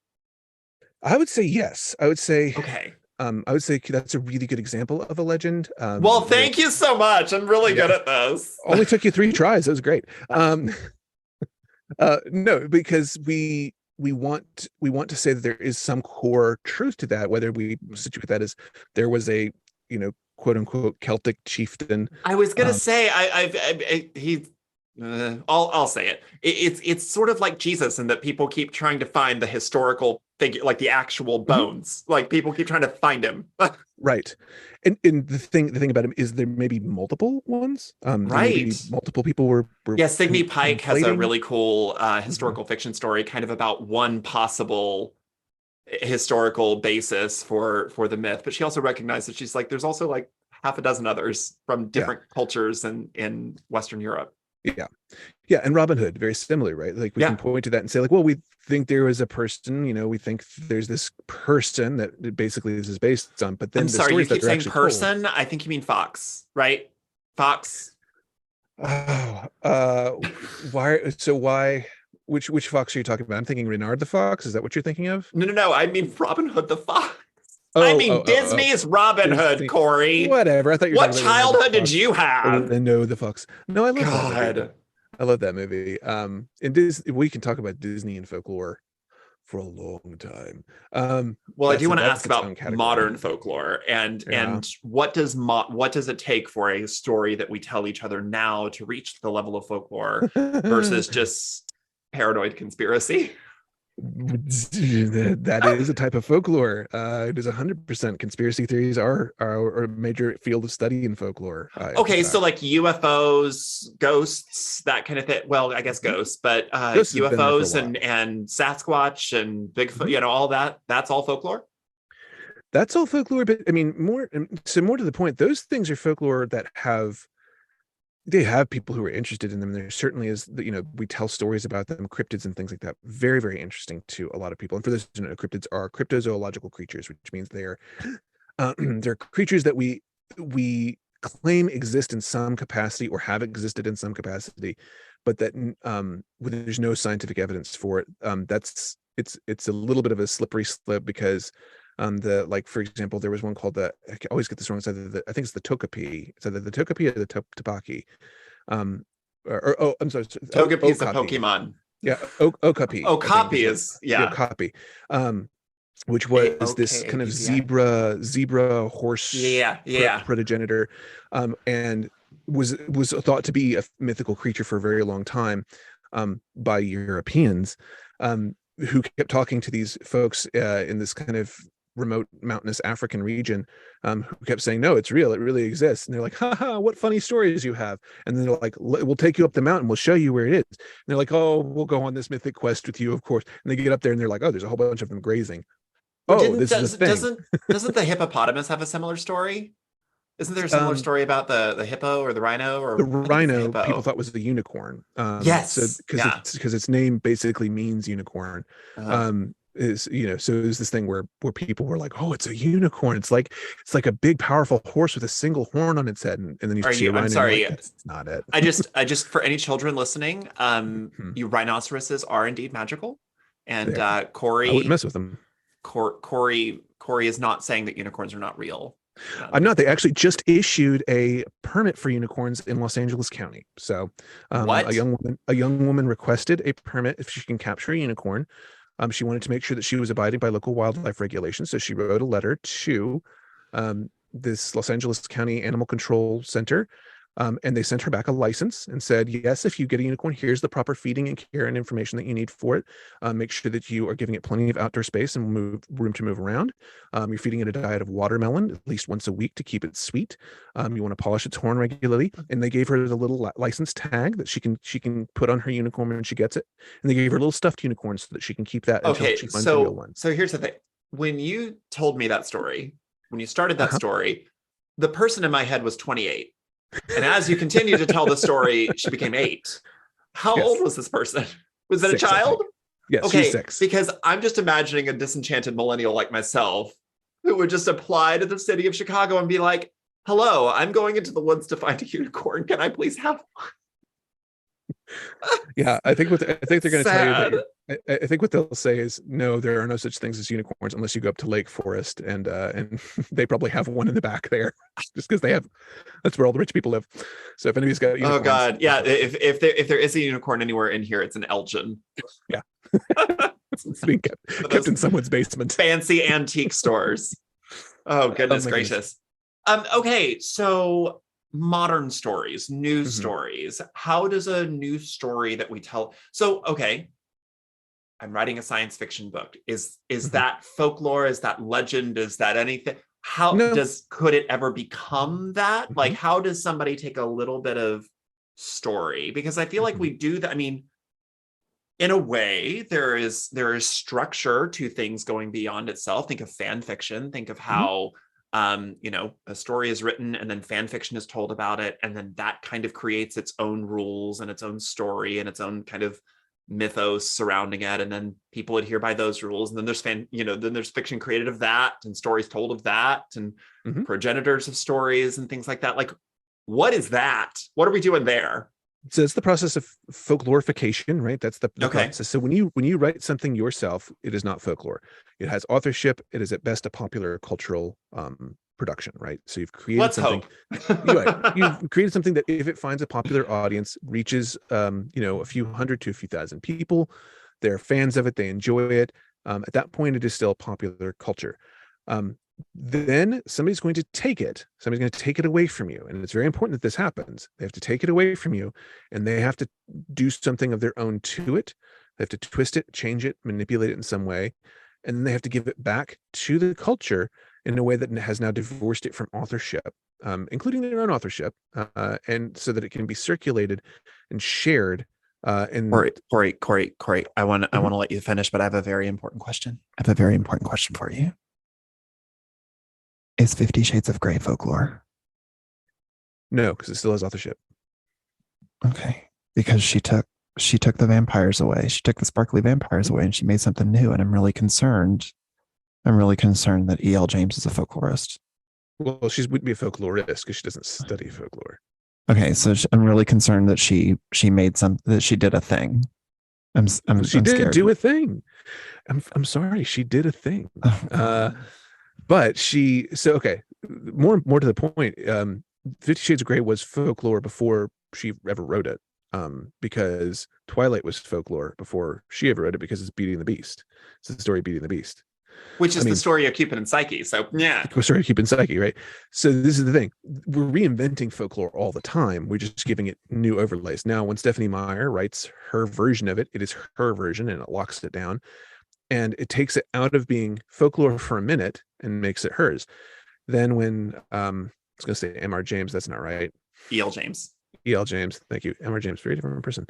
I would say yes. I would say Okay. that's a really good example of a legend. Well, thank you so much. I'm really Yeah, good at this. only took you 3 tries. That was great. No, because want to say that there is some core truth to that, whether we situate that as there was a, quote unquote Celtic chieftain. I was gonna say I'll say it. It's sort of like Jesus in that people keep trying to find the historical figure, like the actual bones. Like people keep trying to find him. Right. And the thing about him is there may be multiple ones. Maybe Right. multiple people were Yeah, Signe Pike has a conflating. really cool historical fiction story kind of about one possible historical basis for the myth, but she also recognized that she's like there's also like half a dozen others from different cultures in Western Europe. Yeah, and Robin Hood, very similar, right? Like we can point to that and say, like, well, we think there was a person, we think there's this person that basically this is based on. But then I'm sorry, you keep saying person. Told, I think you mean fox, right? Fox. Why? So why? Which fox are you talking about? I'm thinking Renard the Fox. Is that what you're thinking of? No. I mean Robin Hood the Fox. I mean Disney's Robin Hood, Cory. Whatever. I thought you were What childhood did you have? Know the Fox. No, I love God. that movie. I love that movie. And we can talk about Disney and folklore for a long time. Well, I do want to ask about modern folklore and what does it take for a story that we tell each other now to reach the level of folklore versus just paranoid conspiracy? That is a type of folklore. It is 100% conspiracy theories are a major field of study in folklore. Okay, so like UFOs, ghosts, that kind of thing. Well, I guess ghosts, but UFOs and Sasquatch and Bigfoot, all that. That's all folklore. That's all folklore, but I mean more to the point. Those things are folklore that they have people who are interested in them. There certainly is, we tell stories about them, cryptids and things like that. Very, very interesting to a lot of people. And for those who know, cryptids are cryptozoological creatures, which means they're creatures that we claim exist in some capacity or have existed in some capacity, but that there's no scientific evidence for it. It's a little bit of a slippery slope because for example, there was one called I always get this wrong. It's either I think it's the Tokapi. It's either the Tokapi or the Tapaki. I'm sorry. Togepi is a Pokemon. Yeah, Okapi. Okapi is Okapi. Which was this kind of zebra horse progenitor, and was thought to be a mythical creature for a very long time by Europeans, who kept talking to these folks in this kind of remote mountainous African region, who kept saying, no, it's real, it really exists. And they're like, haha, what funny stories you have. And then they're like, we'll take you up the mountain, we'll show you where it is. And they're like, oh, we'll go on this mythic quest with you, of course. And they get up there and they're like, oh, there's a whole bunch of them grazing. This is a thing. Doesn't the hihippopotamus have a similar story? Isn't there a similar story about the hippo or the rhino? Or the rhino people thought was the unicorn. Yes, so because its name basically means unicorn. So there's this thing where people were like, oh, it's a unicorn. It's like a big powerful horse with a single horn on its head, and then you see a rhino. I'm sorry, that's not it. I just for any children listening, you rhinoceroses are indeed magical, and Cory, I wouldn't mess with them. Cory is not saying that unicorns are not real. I'm not. They actually just issued a permit for unicorns in Los Angeles County. So a young woman requested a permit if she can capture a unicorn. She wanted to make sure that she was abiding by local wildlife regulations. So she wrote a letter to this Los Angeles County Animal Control Center. And they sent her back a license and said, yes, if you get a unicorn, here's the proper feeding and care and information that you need for it. Make sure that you are giving it plenty of outdoor space and room to move around. You're feeding it a diet of watermelon at least once a week to keep it sweet. You want to polish its horn regularly. And they gave her the little license tag that she can put on her unicorn when she gets it. And they gave her a little stuffed unicorn so that she can keep that until she finds a real one. So here's the thing. When you told me that story, when you started that story, the person in my head was 28. And as you continue to tell the story, she became 8. How old was this person? Was it 6, a child? Yes, okay, she's 6. Because I'm just imagining a disenchanted millennial like myself who would just apply to the city of Chicago and be like, hello, I'm going into the woods to find a unicorn. Can I please have one? Yeah, I think they're going to tell you that. I think what they'll say is, no, there are no such things as unicorns unless you go up to Lake Forest, and they probably have one in the back there, just because that's where all the rich people live. So if anybody's got unicorns, oh god, yeah, if there is a unicorn anywhere in here, it's an Elgin. Yeah. It's being kept in someone's basement. Fancy antique stores. Oh, goodness gracious. Okay, so modern stories, news stories. How does a news story that we tell? So, okay, I'm writing a science fiction book. Is that folklore? Is that legend? Is that anything? Could it ever become that? Like, how does somebody take a little bit of story? Because I feel like we do that. I mean, in a way, there is structure to things going beyond itself. Think of fan fiction. Think of how a story is written and then fan fiction is told about it, and then that kind of creates its own rules and its own story and its own kind of mythos surrounding it, and then people adhere by those rules, and then there's then there's fiction created of that and stories told of that and progenitors of stories and things like that. Like, what is that? What are we doing there? So it's the process of folklorification, right? That's the process. So when you write something yourself, it is not folklore. It has authorship. It is at best a popular cultural production, right? So you've created you've created something that, if it finds a popular audience, reaches a few hundred to a few thousand people. They're fans of it. They enjoy it. At that point, it is still popular culture. Then somebody's going to take it. Somebody's going to take it away from you. And it's very important that this happens. They have to take it away from you, and they have to do something of their own to it. They have to twist it, change it, manipulate it in some way. And then they have to give it back to the culture in a way that has now divorced it from authorship, including their own authorship, and so that it can be circulated and shared. Cory, I want to let you finish, but I have a very important question. For you. Is 50 Shades of Grey folklore? No, because it still has authorship. Okay, because she took the vampires away. She took the sparkly vampires away, and she made something new. And I'm really concerned. That E.L. James is a folklorist. Well, she wouldn't be a folklorist because she doesn't study folklore. Okay, so I'm really concerned that she did a thing. I'm did do a thing. I'm sorry, she did a thing. But more to the point, 50 Shades of Grey was folklore before she ever wrote it, because Twilight was folklore before she ever wrote it, because it's Beauty and the Beast. It's the story of Beauty and the Beast. Which is the story of Cupid and Psyche. So, yeah. The story of Cupid and Psyche, right? So this is the thing. We're reinventing folklore all the time. We're just giving it new overlays. Now, when Stephanie Meyer writes her version of it, it is her version, and it locks it down. And it takes it out of being folklore for a minute and makes it hers. Then when I was going to say M.R. James, that's not right. E.L. James. E.L. James, thank you. M.R. James, very different person.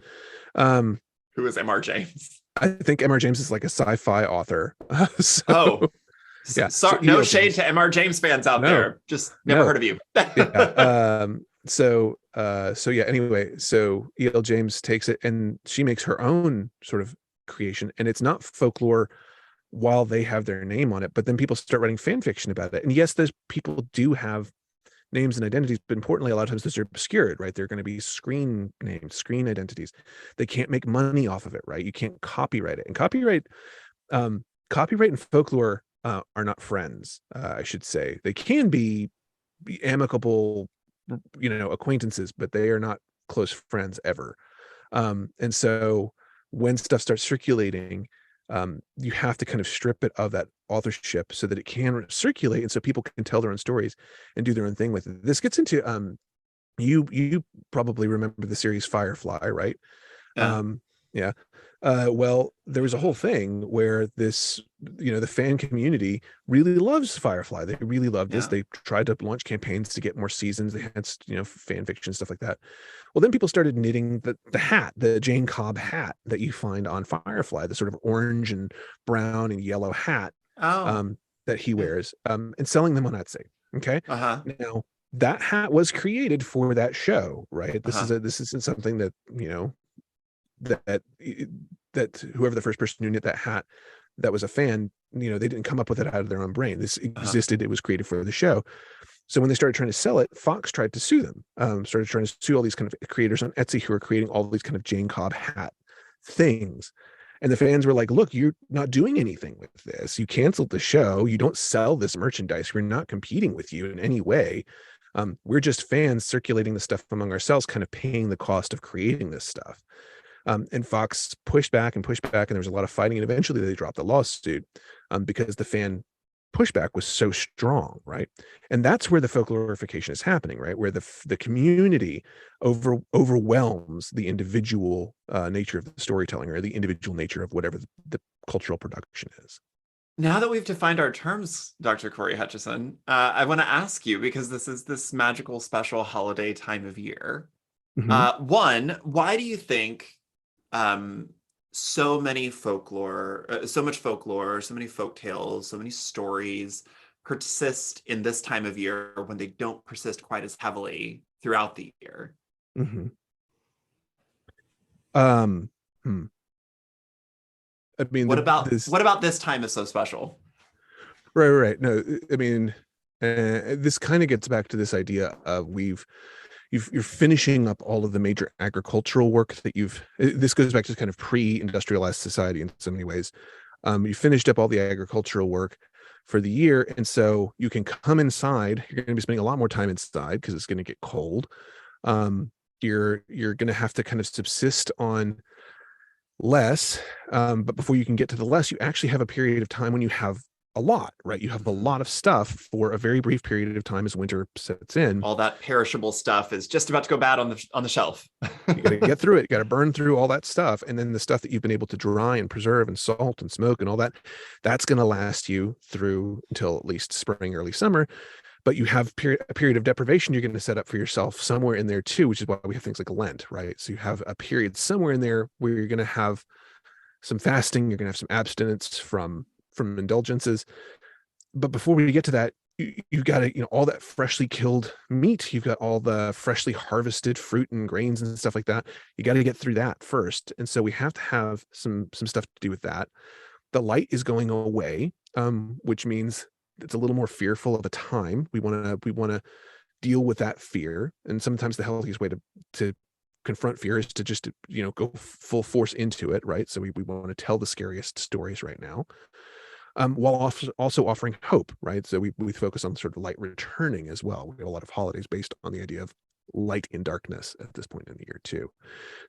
Who is M.R. James? I think M.R. James is like a sci-fi author. Yeah. So no shade to M.R. James fans out there. Just never heard of you. Anyway, so E.L. James takes it and she makes her own sort of creation, and it's not folklore while they have their name on it, but then people start writing fan fiction about it. And yes, those people do have names and identities, but importantly, a lot of times those are obscured, right? They're going to be screen names, screen identities. They can't make money off of it, right? You can't copyright it. And copyright and folklore are not friends, I should say. They can be amicable, acquaintances, but they are not close friends ever. And so when stuff starts circulating, you have to kind of strip it of that authorship so that it can circulate, and so people can tell their own stories and do their own thing with it. This gets into you probably remember the series Firefly, right? Well, there was a whole thing where this, the fan community really loves Firefly. They really loved this. They tried to launch campaigns to get more seasons. They had, fan fiction, stuff like that. Well, then people started knitting the hat, the Jane Cobb hat that you find on Firefly, the sort of orange and brown and yellow hat that he wears, and selling them on Etsy. Okay. Now that hat was created for that show, right? This isn't something that, that whoever the first person who knit that hat that was a fan, they didn't come up with it out of their own brain. This existed. It was created for the show. So when they started trying to sell it, Fox tried to sue them, started trying to sue all these kind of creators on Etsy who are creating all these kind of Jane Cobb hat things. And the fans were like, look, you're not doing anything with this. You canceled the show. You don't sell this merchandise. We're not competing with you in any way. We're just fans circulating the stuff among ourselves, kind of paying the cost of creating this stuff. And Fox pushed back and pushed back, and there was a lot of fighting, and eventually they dropped the lawsuit because the fan pushback was so strong, right? And that's where the folklorification is happening, right? Where the community overwhelms the individual nature of the storytelling, or the individual nature of whatever the cultural production is. Now that we've defined our terms, Dr. Cory Hutcheson, I want to ask you, because this is this magical special holiday time of year. Mhm. One, why do you think um, so many folklore, so much folklore, so many folk tales, so many stories persist in this time of year when they don't persist quite as heavily throughout the year? Mhm. Um, hmm. I mean, What about this time is so special? right. No, I mean, this kind of gets back to this idea of you're finishing up all of the major agricultural work that this goes back to kind of pre-industrialized society in so many ways. You finished up all the agricultural work for the year, and so you can come inside. You're going to be spending a lot more time inside because it's going to get cold. Um, you're going to have to kind of subsist on less, but before you can get to the less, you actually have a period of time when you have a lot, right? You have a lot of stuff for a very brief period of time as winter sets in. All that perishable stuff is just about to go bad on the shelf. You got to get through it. You got to burn through all that stuff, and then the stuff that you've been able to dry and preserve and salt and smoke and all that, that's going to last you through until at least spring, early summer. But you have a period of deprivation you're going to set up for yourself somewhere in there too, which is why we have things like Lent, right? So you have a period somewhere in there where you're going to have some fasting, you're going to have some abstinence from indulgences. But before we get to that, you've got to, all that freshly killed meat, you've got all the freshly harvested fruit and grains and stuff like that. You got to get through that first, and so we have to have some stuff to do with that. The light is going away, which means it's a little more fearful of a time. We want to deal with that fear, and sometimes the healthiest way to confront fear is to just go full force into it, right? So we want to tell the scariest stories right now, while also offering hope, right? So we focus on sort of light returning as well. We have a lot of holidays based on the idea of light in darkness at this point in the year too.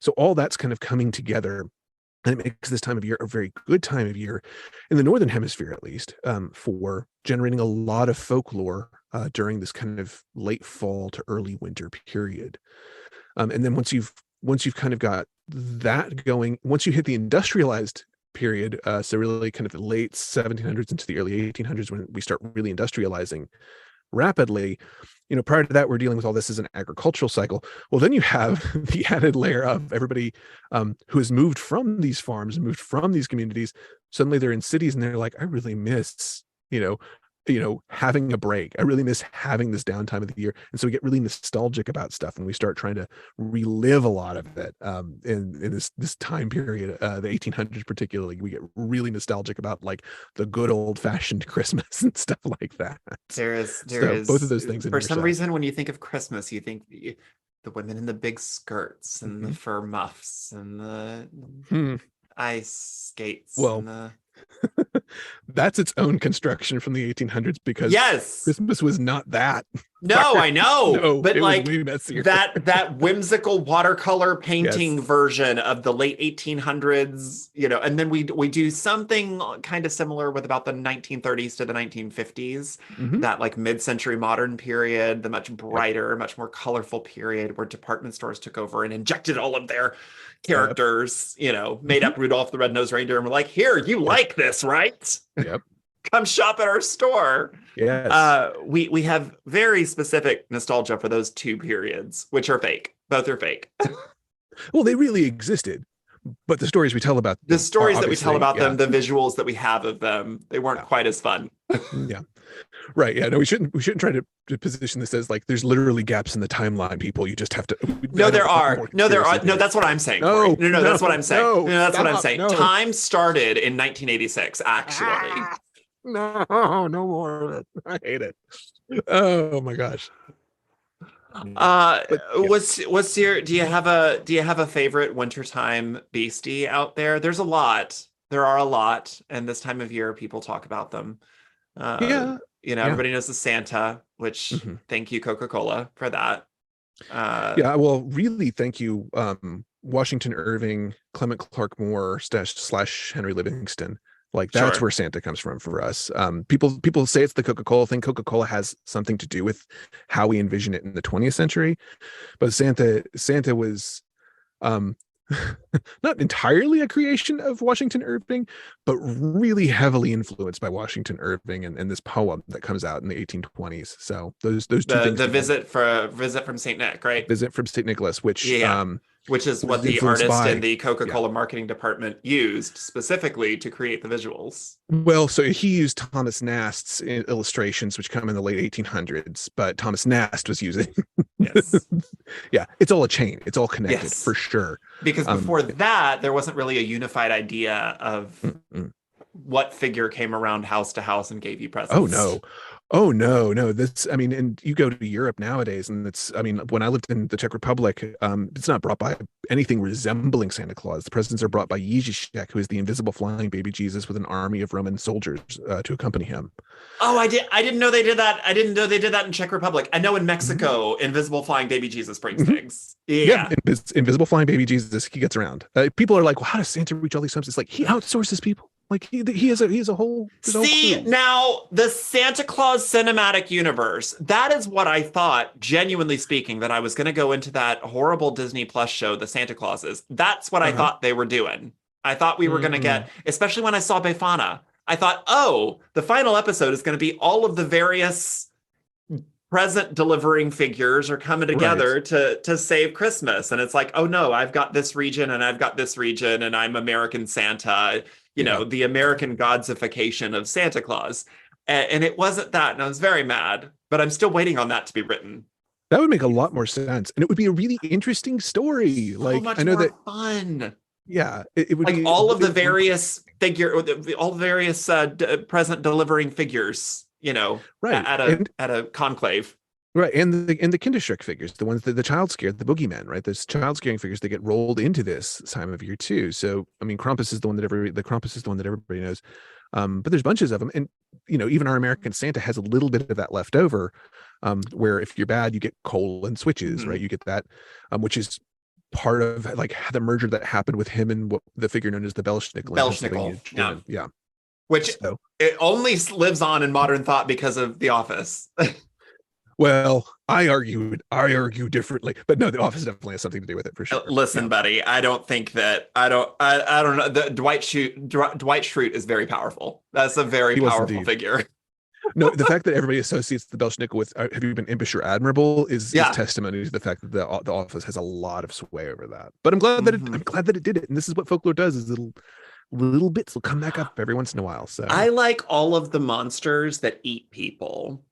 So all that's kind of coming together, and it makes this time of year a very good time of year in the Northern Hemisphere, at least, for generating a lot of folklore during this kind of late fall to early winter period. And then once you've kind of got that going, once you hit the industrialized period, so really kind of the late 1700s into the early 1800s, when we start really industrializing rapidly, prior to that, we're dealing with all this as an agricultural cycle. Well, then you have the added layer of everybody who has moved from these farms and moved from these communities. Suddenly they're in cities and they're like, I really miss, having a break. I really miss having this downtime of the year. And so we get really nostalgic about stuff, and we start trying to relive a lot of it in this time period, the 1800s particularly. We get really nostalgic about like the good old fashioned Christmas and stuff like that. There So is both of those things for some reason, when you think of Christmas, you think the women in the big skirts and the fur muffs and the ice skates Well, and the that's its own construction from the 1800s, because yes. Christmas was not that. No, I know, No, but it was like way messier. that whimsical watercolor painting Yes. version of the late 1800s, and then we do something kind of similar with about the 1930s to the 1950s, Mhm. that like mid-century modern period, the much brighter, Yep. much more colorful period where department stores took over and injected all of their characters, made up Rudolph the Red-Nosed Reindeer and were like, here, you like this, right? Yep. Come shop at our store. Yes. We have very specific nostalgia for those two periods, which are fake. Both are fake. Well, they really existed, but the stories we tell about The them stories are that we tell about yeah. them, the visuals that we have of them, they weren't quite as fun. Yeah. Right. Yeah. No, we shouldn't try to position this as like there's literally gaps in the timeline, people. You just have to. No, there are. No, there are. No, that's what I'm saying. No, no, that's what I'm saying. No, that's what I'm stop, saying. no. Time started in 1986, actually. No more of it. I hate it. Oh my gosh. But, yeah. What's your do you have a favorite wintertime beastie out there? There's a lot. There are a lot, and this time of year people talk about them. Yeah. Everybody knows the Santa, which thank you, Coca-Cola, for that. Yeah, well, really thank you, Washington Irving, Clement Clark Moore slash Henry Livingston. Like that's Sure. where Santa comes from for us. People say it's the Coca-Cola thing. Coca-Cola has something to do with how we envision it in the 20th century, but Santa was um not entirely a creation of Washington Irving, but really heavily influenced by Washington Irving and this poem that comes out in the 1820s. So those two things The together. visit from Saint Nick, right? Visit from St. Nicholas, which Yeah. Which is what was the influenced artist in by, the yeah. Coca-Cola marketing department used specifically to create the visuals. Well, so he used Thomas Nast's illustrations, which come in the late 1800s, but Thomas Nast was using, Yes. yeah, it's all a chain. It's all connected Yes. for sure. Because before that, there wasn't really a unified idea of what figure came around house to house and gave you presents. Oh no. Oh no. This, I mean, and you go to Europe nowadays, and it's, I mean, when I lived in the Czech Republic, it's not brought by anything resembling Santa Claus. The presents are brought by Ježíšek, who is the invisible flying baby Jesus with an army of Roman soldiers to accompany him. Oh, I didn't know they did that. I didn't know they did that in Czech Republic. I know in Mexico, invisible flying baby Jesus brings things. Yeah. Invisible flying baby Jesus, he gets around. People are like, well, how does Santa reach all these times? It's like he outsources people. Like he has a whole. See, now the Santa Claus cinematic universe, that is what I thought, genuinely speaking, that I was going to go into that horrible Disney Plus show, The Santa Clauses. That's what I thought they were doing. I thought we were going to get, especially when I saw Befana, I thought, oh, the final episode is going to be all of the various present delivering figures are coming together to save Christmas. And it's like, oh no, I've got this region and I've got this region and I'm American Santa. You know, the American Godsification of Santa Claus. And it wasn't that. And I was very mad, but I'm still waiting on that to be written. That would make a lot more sense. And it would be a really interesting story. So like, much I know more that fun. Yeah. It would like be all of the various present delivering figures, you know, at a conclave. Right, and the Kinderschreck figures, the ones that the child scared, the boogeymen, right? Those child scaring figures that get rolled into this time of year too. So, I mean, Krampus is the one that everybody knows. But there's bunches of them, and you know, even our American Santa has a little bit of that left over. Where if you're bad, you get coal and switches, right? You get that, which is part of like the merger that happened with him and what the figure known as the Belschnickel. Yeah. Which it only lives on in modern thought because of The Office. Well, I argue differently, but no, The Office definitely has something to do with it for sure. Listen, buddy, I don't know. The Dwight Schrute is very powerful. That's a very powerful figure. No, the fact that everybody associates the Belschnickel with "Have you been impish or admirable" is testimony to the fact that the Office has a lot of sway over that. But I'm glad that it did it, and this is what folklore does: is little bits will come back up every once in a while. So I like all of the monsters that eat people.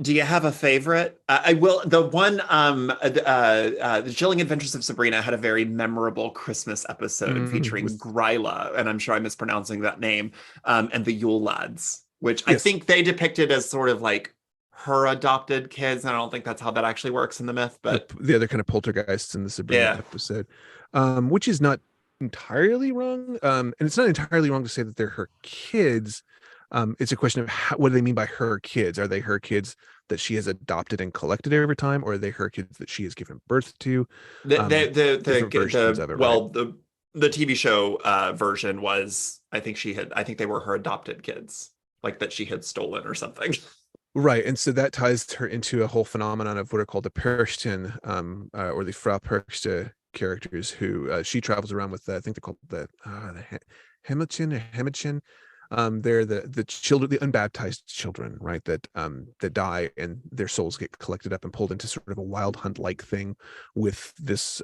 Do you have a favorite? I will. The one, the Chilling Adventures of Sabrina had a very memorable Christmas episode featuring Gryla, and I'm sure I'm mispronouncing that name, and the Yule Lads, which I think they depicted as sort of like her adopted kids. And I don't think that's how that actually works in the myth, but the other kind of poltergeists in the Sabrina episode, which is not entirely wrong. And it's not entirely wrong to say that they're her kids. It's a question of what do they mean by her kids? Are they her kids that she has adopted and collected over time, or are they her kids that she has given birth to? The TV show version was, I think they were her adopted kids, like that she had stolen or something. Right, and so that ties her into a whole phenomenon of what are called the Perchten, or the Frau Perchte characters, who she travels around with. I think they're called the Hemmetchen. They're the children, the unbaptized children, right? That die and their souls get collected up and pulled into sort of a wild hunt like thing with this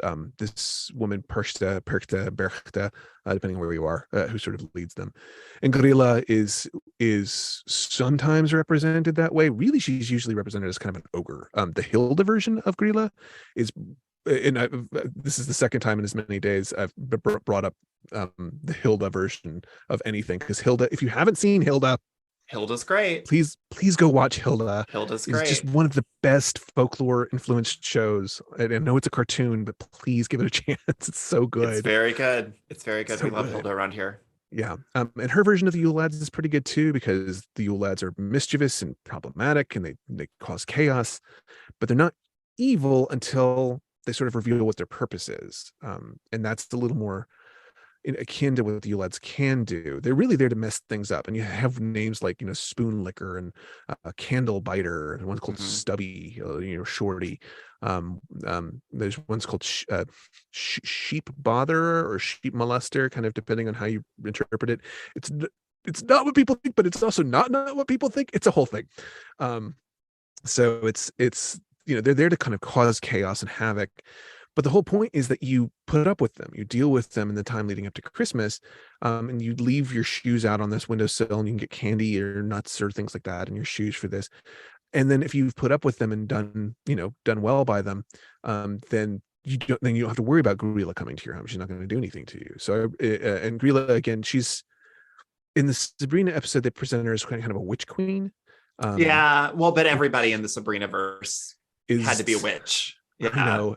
woman Perchte, Berchte, depending on where you are, who sort of leads them. And Grilla is sometimes represented that way. Really, she's usually represented as kind of an ogre. The Hilda version of Grilla is. And this is the second time in as many days I've brought up the Hilda version of anything, because Hilda, if you haven't seen Hilda's great. Please go watch Hilda. Hilda's great. It's just one of the best folklore influenced shows. I know it's a cartoon, but please give it a chance. It's so good. It's very good. We love Hilda around here. Yeah. And her version of the Yule Lads is pretty good too, because the Yule Lads are mischievous and problematic and they cause chaos, but they're not evil until they sort of reveal what their purpose is, and that's a little more akin to what the Yulet's can do. They're really there to mess things up, and you have names like spoon licker and candle biter, and one's called Mhm. stubby, shorty. There's one's called sheep botherer or sheep molester, kind of depending on how you interpret it. It's not what people think, but it's also not what people think. It's a whole thing. So it's they're there to kind of cause chaos and havoc, but the whole point is that you put up with them, you deal with them in the time leading up to Christmas, and you leave your shoes out on this windowsill, and you can get candy or nuts or things like that in your shoes for this. And then if you've put up with them and done well by them, then you don't have to worry about Grilla coming to your home. She's not going to do anything to you. So and Grilla, again, she's in the Sabrina episode, they present her as kind of a witch queen. Yeah, well, but everybody in the Sabrina verse had to be a Is witch. I know,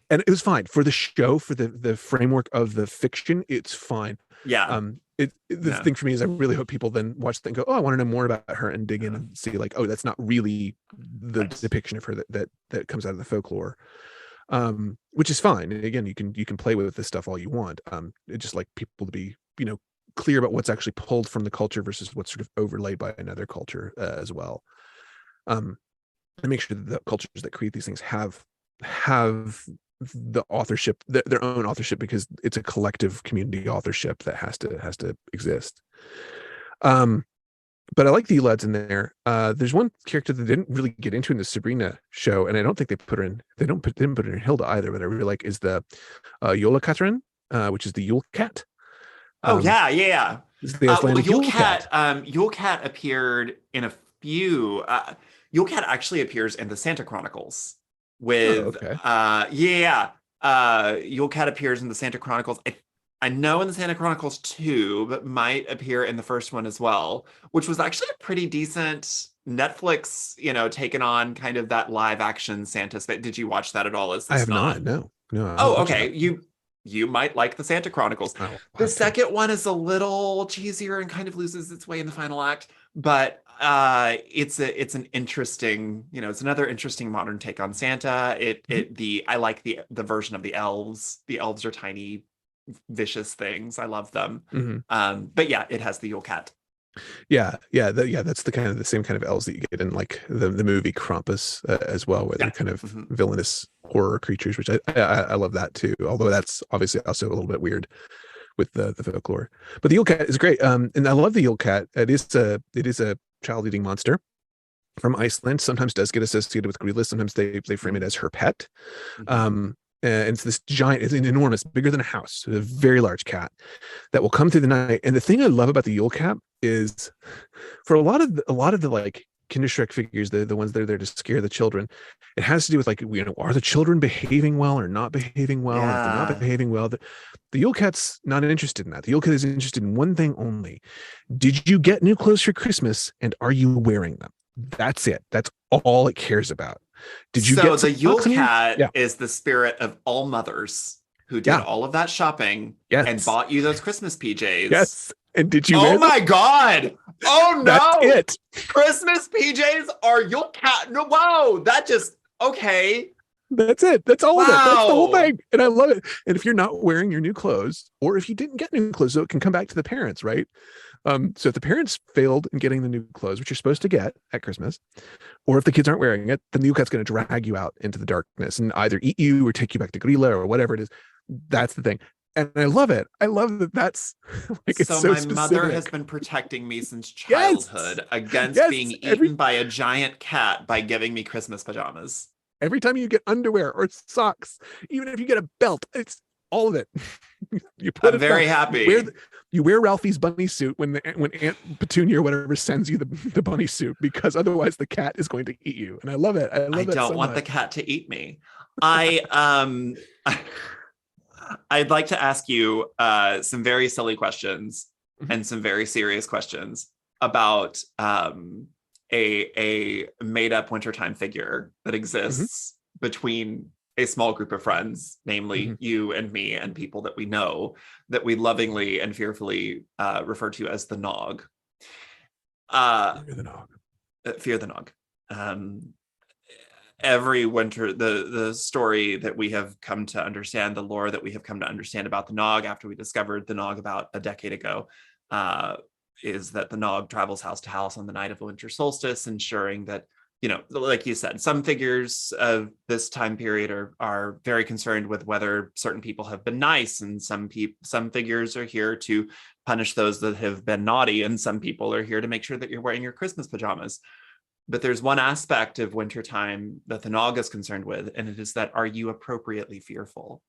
and it was fine for the show, for the framework of the fiction. It's fine. Yeah. The thing for me is I really hope people then watch it and go, oh, I want to know more about her, and dig in and see like, oh, that's not really the depiction of her that comes out of the folklore, which is fine. And again, you can play with this stuff all you want. It's just like people to be clear about what's actually pulled from the culture versus what's sort of overlaid by another culture as well. And make sure that the cultures that create these things have the authorship, their own authorship, because it's a collective community authorship that has to exist. But I like the Elads in there. There's one character that they didn't really get into in the Sabrina show, and I don't think they put her in. They didn't put her in Hilda either. But I really like is the Yola Katrin, which is the Yule Cat. Oh yeah. This is the Icelandic Yule Cat. Yule Cat appeared in a few. Yule Cat actually appears in the Santa Chronicles. With Yule Cat appears in the Santa Chronicles. I know in the Santa Chronicles too, but might appear in the first one as well, which was actually a pretty decent Netflix, taking on kind of that live action Santa space. Did you watch that at all? I have not. No. Oh, okay. You might like the Santa Chronicles. The second one is a little cheesier and kind of loses its way in the final act, but it's an interesting, it's another interesting modern take on Santa. I like the version of the elves. The elves are tiny, vicious things. I love them. Mm-hmm. But yeah, it has the Yule Cat. That's the same kind of elves that you get in like the movie Krampus as well, where they're kind of villainous horror creatures, which I love that too. Although that's obviously also a little bit weird with the folklore. But the Yule Cat is great, and I love the Yule Cat. It is a child-eating monster from Iceland. Sometimes does get associated with Grilla. Sometimes they frame it as her pet. And it's this giant, it's an enormous, bigger than a house, a very large cat that will come through the night. And the thing I love about the Yule Cat is, for a lot of the like Kinderschreck figures, the ones that are there to scare the children, it has to do with like, are the children behaving well or not behaving well? And if they're not behaving well, the Yule Cat's not interested in that. The Yule Cat is interested in one thing only: did you get new clothes for Christmas, and are you wearing them? That's it. That's all it cares about. Did you get the Yule Cat is the spirit of all mothers who did all of that shopping and bought you those Christmas PJs. Yes. And did you? Oh my God. Oh no. That's it. Christmas PJs are Yule Cat. No, wow. Okay. That's it. That's all of it. That's the whole thing. And I love it. And if you're not wearing your new clothes, or if you didn't get new clothes, so it can come back to the parents, right? So if the parents failed in getting the new clothes, which you're supposed to get at Christmas, or if the kids aren't wearing it, then the Yule Cat's going to drag you out into the darkness and either eat you or take you back to Grilla or whatever it is. That's the thing. And I love it. I love that that's like, it's so my specific. Mother has been protecting me since childhood against being eaten by a giant cat by giving me Christmas pajamas. Every time you get underwear or socks, even if you get a belt, it's all of it. I'm very happy. You wear Ralphie's bunny suit when Aunt Petunia or whatever sends you the bunny suit, because otherwise the cat is going to eat you. And I love it. I don't want the cat to eat me. I'd like to ask you some very silly questions and some very serious questions about a made-up wintertime figure that exists between a small group of friends, namely you and me and people that we know, that we lovingly and fearfully refer to as the Nog. Fear the Nog. Fear the Nog. every winter, the story that we have come to understand, the lore that we have come to understand about the Nog after we discovered the Nog about a decade ago, is that the Nog travels house to house on the night of the winter solstice, ensuring that, like you said, some figures of this time period are very concerned with whether certain people have been nice, and some figures are here to punish those that have been naughty, and some people are here to make sure that you're wearing your Christmas pajamas. But there's one aspect of wintertime that the Nog is concerned with, and it is that, are you appropriately fearful?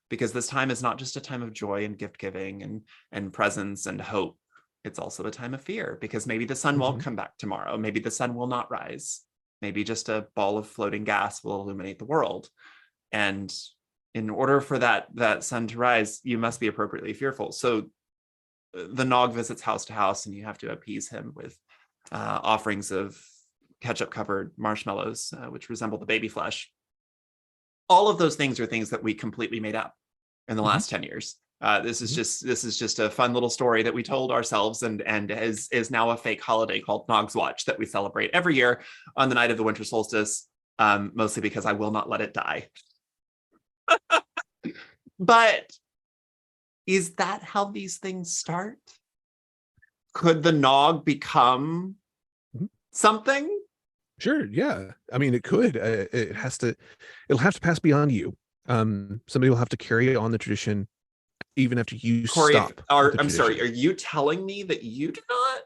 Because this time is not just a time of joy and gift giving and presents and hope. It's also a time of fear, because maybe the sun won't come back tomorrow. Maybe the sun will not rise. Maybe just a ball of floating gas will illuminate the world. And in order for that sun to rise, you must be appropriately fearful. So the Nog visits house to house, and you have to appease him with offerings of ketchup-covered marshmallows, which resemble the baby flesh. All of those things are things that we completely made up in the last 10 years. This is just a fun little story that we told ourselves, and is now a fake holiday called Nog's Watch that we celebrate every year on the night of the winter solstice, mostly because I will not let it die. But is that how these things start? Could the Nog become something? Sure. Yeah. I mean, it could. It'll have to pass beyond you. Somebody will have to carry on the tradition even after you Cory, stop. I'm sorry. Are you telling me that you do not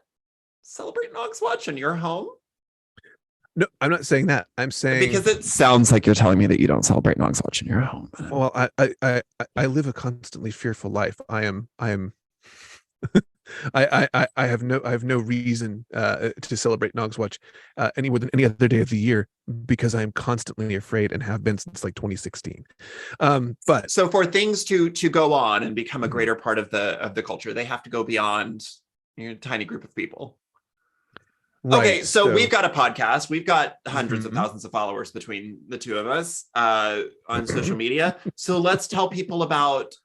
celebrate Nog's Watch in your home? No, I'm not saying that. I'm saying, because it sounds like you're telling me that you don't celebrate Nog's Watch in your home. Well, I live a constantly fearful life. I am I have no reason to celebrate Nog's Watch any more than any other day of the year, because I am constantly afraid and have been since like 2016. But so for things to go on and become a greater part of the culture, they have to go beyond your tiny group of people. Right. Okay, so we've got a podcast. We've got hundreds of thousands of followers between the two of us on social media. So let's tell people about,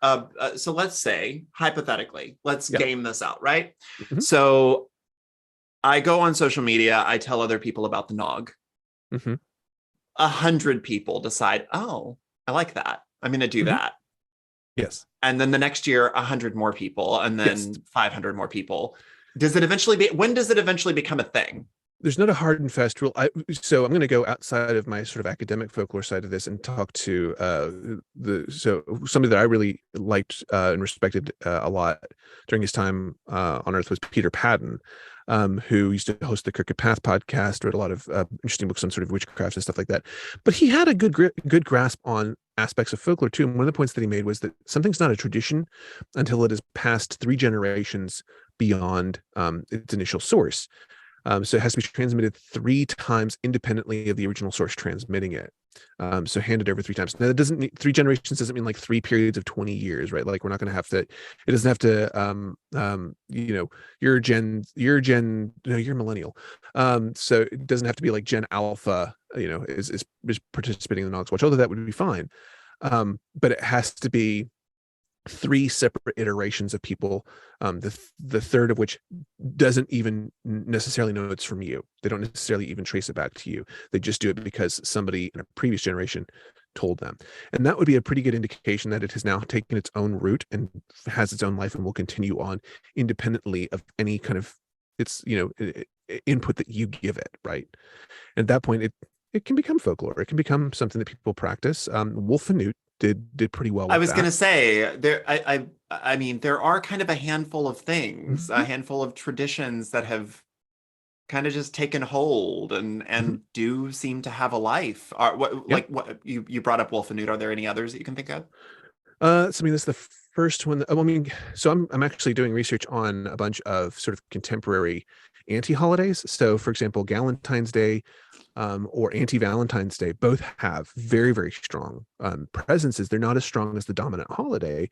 so let's say, hypothetically, let's game this out, right? So I go on social media, I tell other people about the Nog. 100 people decide, oh, I like that. I'm going to do that. Yes. And then the next year, 100 more people, and then 500 more people. When does it eventually become a thing? There's not a hard and fast rule. So I'm going to go outside of my sort of academic folklore side of this and talk to somebody that I really liked and respected a lot during his time on Earth was Peter Padden, who used to host the Crooked Path podcast, wrote a lot of interesting books on sort of witchcraft and stuff like that. But he had a good grasp on aspects of folklore too. And one of the points that he made was that something's not a tradition until it has passed 3 generations beyond its initial source. So it has to be transmitted 3 times independently of the original source transmitting it. So handed over 3 times. Now that doesn't mean 3 generations doesn't mean like 3 periods of 20 years, right? Like we're not going to have to, it doesn't have to, you're millennial. So it doesn't have to be like Gen Alpha, is participating in the Nog's Watch, although that would be fine. But it has to be 3 separate iterations of people, the third of which doesn't even necessarily know it's from you. They don't necessarily even trace it back to you. They just do it because somebody in a previous generation told them. And that would be a pretty good indication that it has now taken its own route and has its own life and will continue on independently of any kind of input that you give it, right? And at that point, it can become folklore. It can become something that people practice. Wolf and Newt did pretty well with I was that. going to say, I mean, there are kind of a handful of things, a handful of traditions that have kind of just taken hold and do seem to have a life. What you brought up Wolf and Newt. Are there any others that you can think of? So I mean, that's the first one. So I'm actually doing research on a bunch of sort of contemporary anti-holidays. So for example, Galentine's Day or anti-Valentine's Day both have very, very strong presences. They're not as strong as the dominant holiday,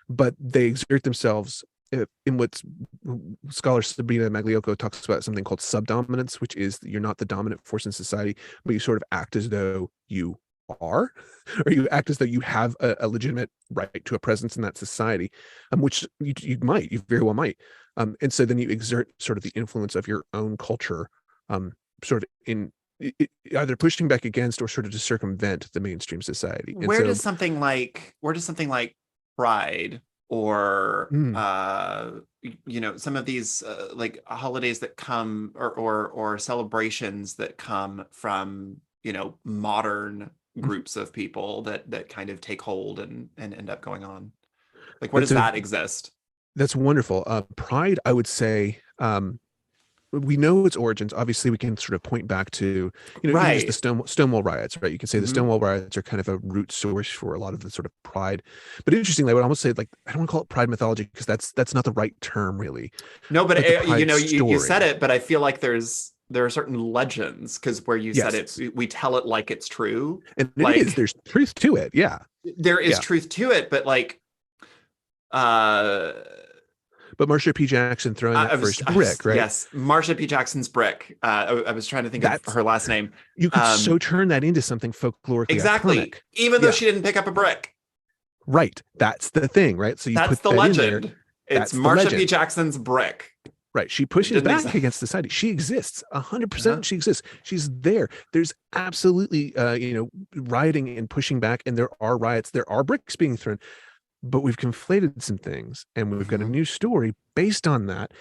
but they exert themselves in what scholar Sabrina Magliocco talks about, something called subdominance, which is you're not the dominant force in society, but you sort of act as though you are, or you act as though you have a legitimate right to a presence in that society, which you very well might. And so then you exert sort of the influence of your own culture sort of in either pushing back against or sort of to circumvent the mainstream society. And Where so, does something like Pride or mm, some of these like holidays that come or celebrations that come from modern groups of people that kind of take hold and end up going on, like where that's does a that exist? that's wonderful. Pride, I would say, we know its origins. Obviously, we can sort of point back to, even just the Right. Stonewall riots, right? You can say the Hmm. Stonewall riots are kind of a root source for a lot of the sort of pride. But interestingly, I would almost say, like, I don't want to call it pride mythology because that's not the right term, really. No, but But the pride you said story, it, but I feel like there are certain legends because where you said it, yes, we tell it like it's true. and it is. Like There's truth to it. Yeah, there is yeah. truth to it, but like uh But Marsha P. Jackson throwing that first brick, right? yes, Marsha P. Jackson's brick. I was trying to think of That's her last name. You could so Um, turn that into something folklorically exactly. iconic. Even though Yeah, she didn't pick up a brick, right. That's the thing, right? So you that's put the that in there. legend. It's That's the Marsha P. legend. Jackson's brick. Right. She It pushes didn't back exist. against society. She exists. 100% Uh-huh. she exists. She's there. There's absolutely rioting and pushing back, and there are riots. There are bricks being thrown, but we've conflated some things and we've got a Hmm. new story based on that.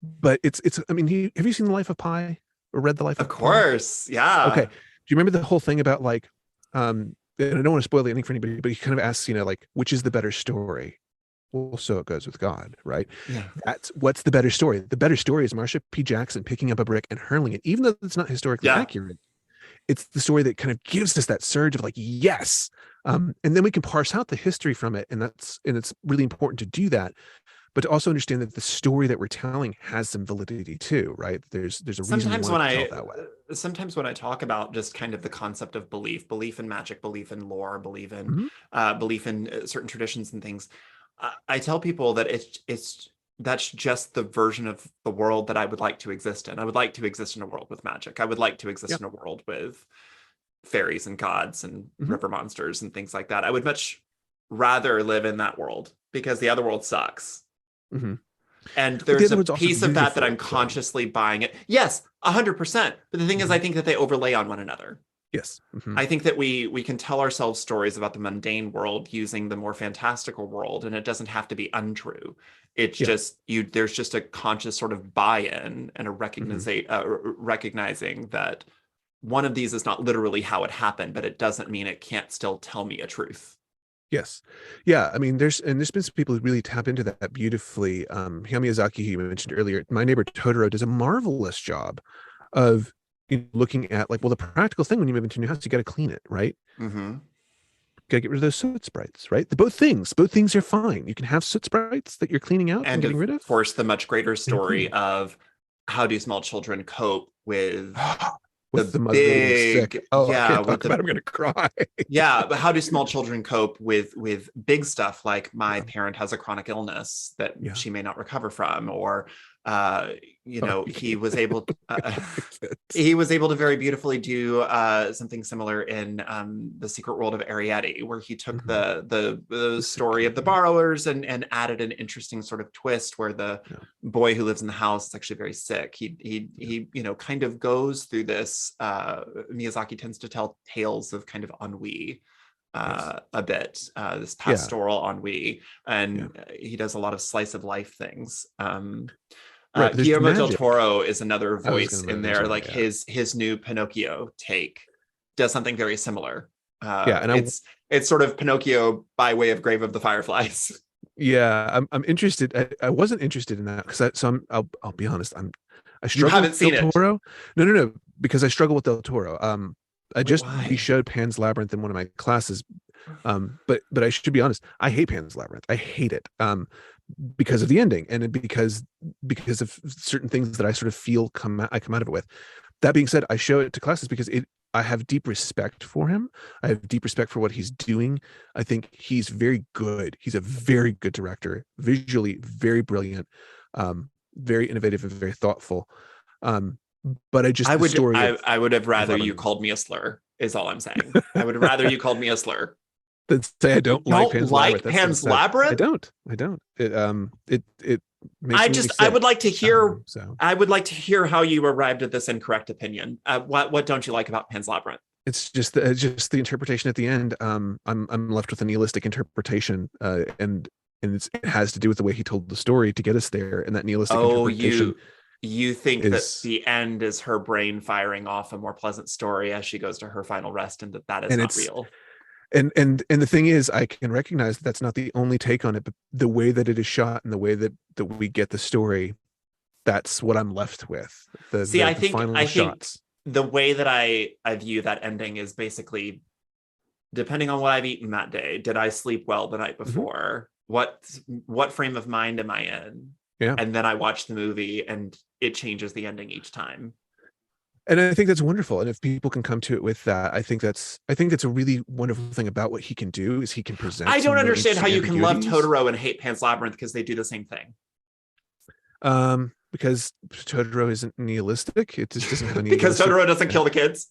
But it's I mean, have you seen The Life of Pi or read The Life Of of Pi? course, Okay. yeah. Do you remember the whole thing about, like, and I don't want to spoil anything for anybody, but he kind of asks, like, which is the better story? Well, so it goes with God, right? Yeah. That's what's the better story. The better story is Marsha P. Jackson picking up a brick and hurling it, even though it's not historically Yeah. accurate. It's the story that kind of gives us that surge of, like, yes. And then we can parse out the history from it, and it's really important to do that, but to also understand that the story that we're telling has some validity too, right? There's a reason we sometimes want when to tell I it that way. sometimes when I talk about just kind of the concept of belief in magic, belief in lore, Mhm. belief in certain traditions and things, I tell people that it's that's just the version of the world that I would like to exist in. I would like to exist in a world with magic. I would like to exist Yeah. in a world with fairies and gods and Hmm. river monsters and things like that. I would much rather live in that world because the other world sucks. Hmm. And But the there's other a one's also piece of that I'm beautiful. So, consciously buying it. Yes, 100%. But the thing is, I mhm. think that they overlay on one another. Yes. Hmm. I think that we can tell ourselves stories about the mundane world using the more fantastical world, and it doesn't have to be untrue. It's Yeah. just there's just a conscious sort of buy-in and a Hmm. recognizing that one of these is not literally how it happened, but it doesn't mean it can't still tell me a truth. Yes. Yeah. I mean, there's been some people who really tap into that beautifully. Hayao Miyazaki, who you mentioned earlier, My Neighbor Totoro, does a marvelous job of, looking at, like, well, the practical thing when you move into a new house, you got to clean it, right? Mm-hmm. Got to get rid of those soot sprites, right? Both things are fine. You can have soot sprites that you're cleaning out and And getting of rid of. course, the much greater And story cleaning of how do small children cope with with the the mother getting sick. big, Oh, I yeah, can't with talk about it. the I'm gonna cry. yeah, but how do small children cope with big stuff like my Yeah. parent has a chronic illness that Yeah. she may not recover from, or uh, Oh, you he can't. was able Kids. he was able to very beautifully do something similar in The Secret World of Ariadne, where he took Mhm. the The sick story kid. of the borrowers and added an interesting sort of twist where the Yeah. boy who lives in the house is actually very sick. Yeah. He kind of goes through this. Miyazaki tends to tell tales of kind of ennui Yes. a bit, this Yeah. pastoral ennui, Yeah. and he does a lot of slice of life things. Right. But there's Guillermo del magic. Toro is another I was voice gonna in move there. into that. Like Yeah. his new Pinocchio take does something very similar. Yeah. And It's sort of Pinocchio by way of Grave of the Fireflies. yeah, I'm interested. I wasn't interested in that because I'll be honest. I You struggle haven't with Del seen it. Toro. No, because I struggle with Del Toro. Wait, We why? showed Pan's Labyrinth in one of my classes. But I should be honest. I hate Pan's Labyrinth. I hate it. Because of the ending and because of certain things that I sort of feel I come out of it with. That being said, I show it to classes because I have deep respect for him. I have deep respect for what he's doing. I think he's very good. He's a very good director, visually very brilliant, very innovative and very thoughtful. Um, but the story I would have of rather you Lebanon, called me a slur, is all I'm saying. I would have rather you called me a slur. that say I You don't like don't Pan's Labyrinth. like That's Pan's sad. I Labyrinth? don't. I don't. It makes me sick. I would like to hear. So I would like to hear how you arrived at this incorrect opinion. What don't you like about Pan's Labyrinth? it's just the interpretation at the end. I'm left with a nihilistic interpretation, and it has to do with the way he told the story to get us there, and that nihilistic interpretation. You think is, that the end is her brain firing off a more pleasant story as she goes to her final rest, and that is not real. And the thing is, I can recognize that's not the only take on it, but the way that it is shot and the way that we get the story, that's what I'm left with. I think shots. The way that I view that ending is basically depending on what I've eaten that day. Did I sleep well the night before? What frame of mind am I in? Yeah. And then I watch the movie and it changes the ending each time. And I think that's wonderful. And if people can come to it with that, I think that's a really wonderful thing about what he can do is he can present. I don't understand how you can love Totoro and hate Pan's Labyrinth because they do the same thing. Because Totoro isn't nihilistic. It just doesn't have any. Because Totoro doesn't kill the kids.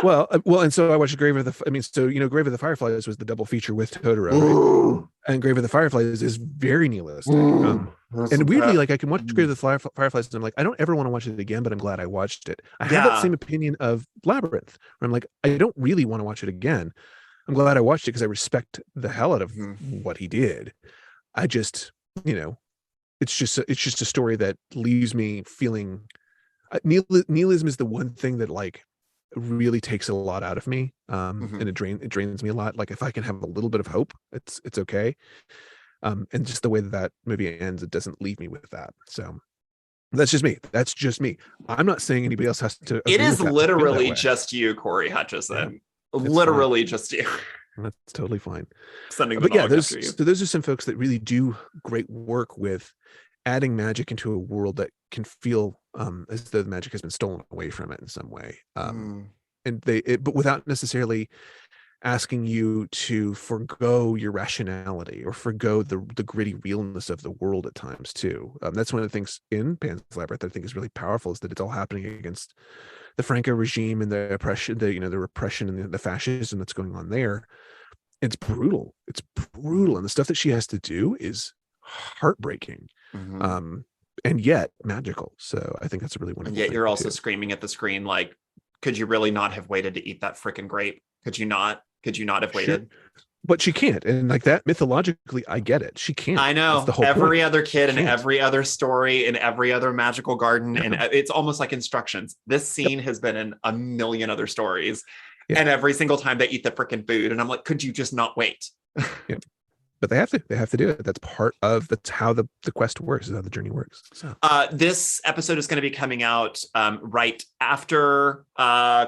well, and so I watched Grave of the. Grave of the Fireflies was the double feature with Totoro, right? And Grave of the Fireflies is very nihilistic. And weirdly, like I can watch Grave of the Fireflies, and I'm like, I don't ever want to watch it again, but I'm glad I watched it. I have that same opinion of Labyrinth, where I'm like, I don't really want to watch it again. I'm glad I watched it because I respect the hell out of what he did. I just, it's just a story that leaves me feeling. Nihilism is the one thing that like really takes a lot out of me, and it drains me a lot. Like if I can have a little bit of hope, it's okay. And just the way that movie ends, it doesn't leave me with that. So that's just me. I'm not saying anybody else has to. It is literally just you, Cory Hutcheson. Yeah, literally just you. That's totally fine. But yeah, those are some folks that really do great work with adding magic into a world that can feel as though the magic has been stolen away from it in some way. But without necessarily asking you to forgo your rationality or forgo the gritty realness of the world at times too. That's one of the things in Pan's Labyrinth that I think is really powerful, is that it's all happening against the Franco regime and the oppression, the repression and the fascism that's going on there. It's brutal. And the stuff that she has to do is heartbreaking. And yet magical. So I think that's a really wonderful. And yet you're also screaming at the screen like, could you really not have waited to eat that freaking grape? Could you not have waited? But she can't. And like that, mythologically, I get it. She can't. I know. Every other kid and every other story in every other magical garden. And it's almost like instructions. This scene has been in a million other stories. And every single time they eat the freaking food. And I'm like, could you just not wait? But they have to do it. That's how the quest works, is how the journey works. So this episode is going to be coming out right after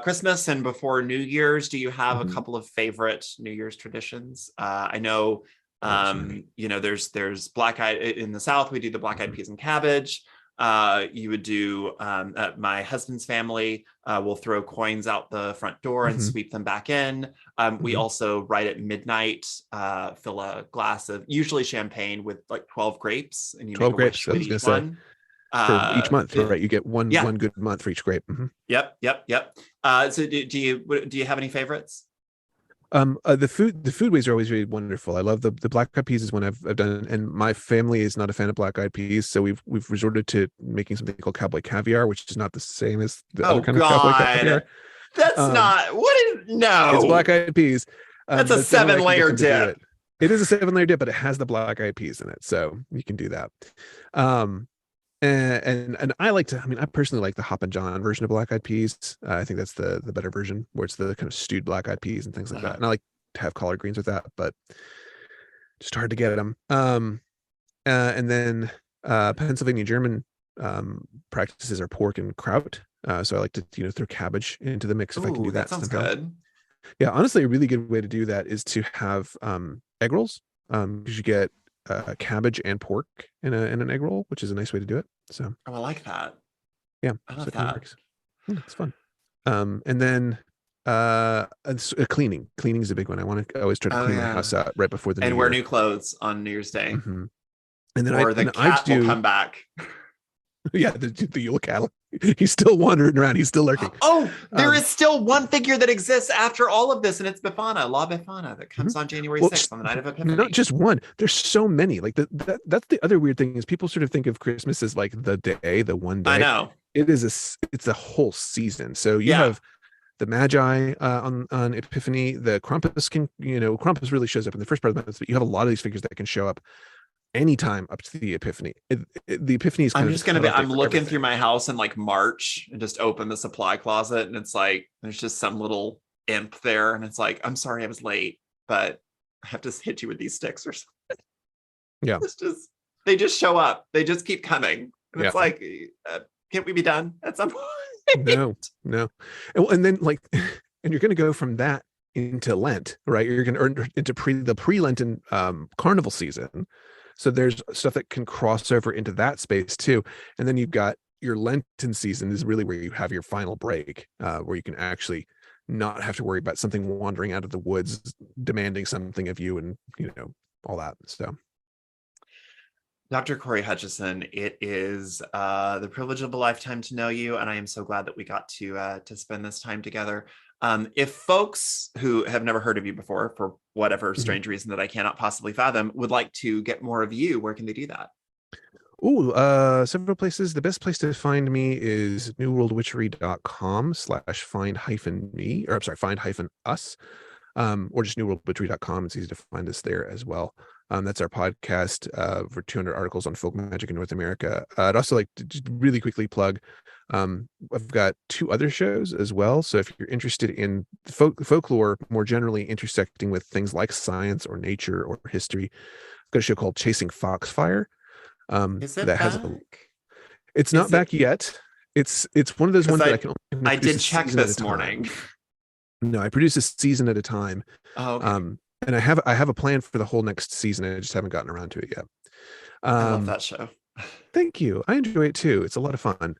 Christmas and before New Year's. Do you have a couple of favorite New Year's traditions? I know there's black eyed in the South. We do the black eyed peas and cabbage. You would do my husband's family will throw coins out the front door and sweep them back in. We also, right at midnight, fill a glass of usually champagne with like 12 grapes, and you 12 make grapes. A wish with each one. For each month, right? You get one good month for each grape. Yep. So do you have any favorites? The food ways are always really wonderful. I love the black eyed peas is one I've done, and my family is not a fan of black eyed peas, so we've resorted to making something called cowboy caviar, which is not the same as the other kind of cowboy caviar. That's not it's black eyed peas. That's a 7-layer dip. It is a 7-layer dip, but it has the black eyed peas in it, so you can do that. And I personally like the Hop and John version of black eyed peas. I think that's the better version, where it's the kind of stewed black eyed peas and things like that. And I like to have collard greens with that, but just hard to get them. And then Pennsylvania German practices are pork and kraut. So I like to throw cabbage into the mix if I can do that. That sounds good. Yeah, honestly, a really good way to do that is to have egg rolls, because you get cabbage and pork in an egg roll, which is a nice way to do it. So I like that. Yeah, I love that. It's fun. And then cleaning is a big one. I always try to clean my house out right before the wear new clothes on New Year's Day. And then the cat will come back. Yeah, the Yule cattle. He's still wandering around. He's still lurking. Oh, there is still one figure that exists after all of this, and it's Befana, La Befana, that comes on January 6th on the night of Epiphany. Not just one. There's so many. Like that's the other weird thing is people sort of think of Christmas as like the day, the one day. I know. It's a whole season. So you have the Magi on Epiphany. The Krampus really shows up in the first part of the month, but you have a lot of these figures that can show up anytime up to the Epiphany. The Epiphany is I'm looking through my house in like March and just open the supply closet, and it's like there's just some little imp there, and it's like, I'm sorry I was late, but I have to hit you with these sticks or something. Yeah. They just show up. They just keep coming. And it's like, can't we be done at some point? No. And then like, and you're going to go from that into Lent, right? You're going to earn into the pre-Lenten carnival season. So there's stuff that can cross over into that space too. And then you've got your Lenten season is really where you have your final break, where you can actually not have to worry about something wandering out of the woods, demanding something of you and, all that. So. Dr. Cory Hutcheson, it is the privilege of a lifetime to know you, and I am so glad that we got to spend this time together. If folks who have never heard of you before, for whatever strange reason that I cannot possibly fathom, would like to get more of you, where can they do that? Several places. The best place to find me is newworldwitchery.com/find-me, or I'm sorry, find-us, or just newworldwitchery.com. It's easy to find us there as well. That's our podcast for 200 articles on folk magic in North America. I'd also like to just really quickly plug, I've got 2 other shows as well. So if you're interested in folklore more generally intersecting with things like science or nature or history, I've got a show called Chasing Foxfire. Is it back? It's not back yet. It's one of those ones that I did check this morning. No, I produce a season at a time. Oh, okay. And I have a plan for the whole next season. I just haven't gotten around to it yet. I love that show. Thank you. I enjoy it too. It's a lot of fun.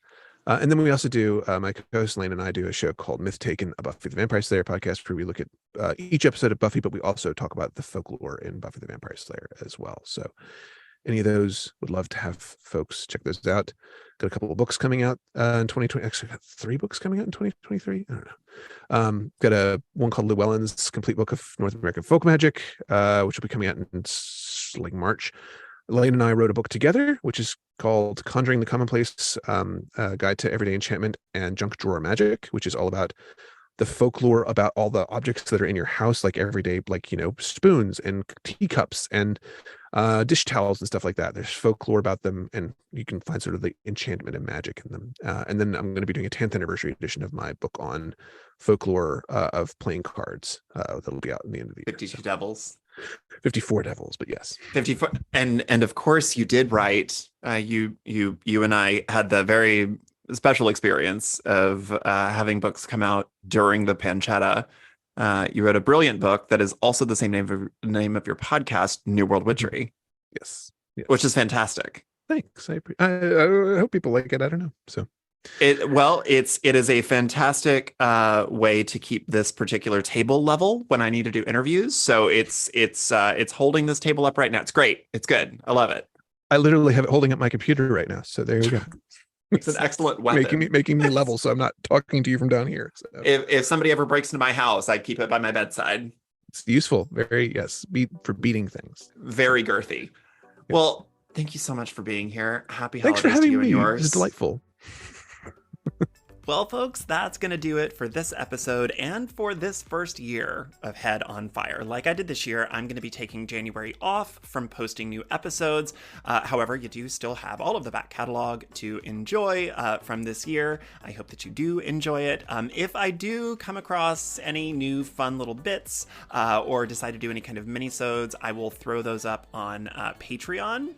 And then we also do, my co-host Lane and I do a show called Myth Taken, a Buffy the Vampire Slayer podcast, where we look at each episode of Buffy, but we also talk about the folklore in Buffy the Vampire Slayer as well. So any of those, would love to have folks check those out. Got a couple of books coming out in 2020. Actually, got 3 books coming out in 2023. I don't know. Got one called Llewellyn's Complete Book of North American Folk Magic, which will be coming out in like March. Elaine and I wrote a book together, which is called Conjuring the Commonplace, Guide to Everyday Enchantment and Junk Drawer Magic, which is all about the folklore about all the objects that are in your house, like everyday, like, spoons and teacups and dish towels and stuff like that. There's folklore about them, and you can find sort of the enchantment and magic in them. And then I'm going to be doing a 10th anniversary edition of my book on folklore of playing cards. That'll be out in the end of the year. 52 Devils. 54 Devils, but yes. 54. And of course you did write, you and I had the very special experience of having books come out during the Pancetta. You wrote a brilliant book that is also the same name of your podcast, New World Witchery. Yes. Which is fantastic. Thanks. I hope people like it. I don't know. So it is a fantastic way to keep this particular table level when I need to do interviews. So it's holding this table up right now. It's great. It's good. I love it. I literally have it holding up my computer right now. So there you go. It's an excellent weapon. Making me level, so I'm not talking to you from down here. So. If somebody ever breaks into my house, I'd keep it by my bedside. It's useful. Very, yes. For beating things. Very girthy. Yeah. Well, thank you so much for being here. Happy Thanks holidays for having to you me. and yours. It's delightful. Well, folks, that's going to do it for this episode and for this first year of Head on Fire. Like I did this year, I'm going to be taking January off from posting new episodes. However, you do still have all of the back catalog to enjoy from this year. I hope that you do enjoy it. If I do come across any new fun little bits or decide to do any kind of mini-sodes, I will throw those up on Patreon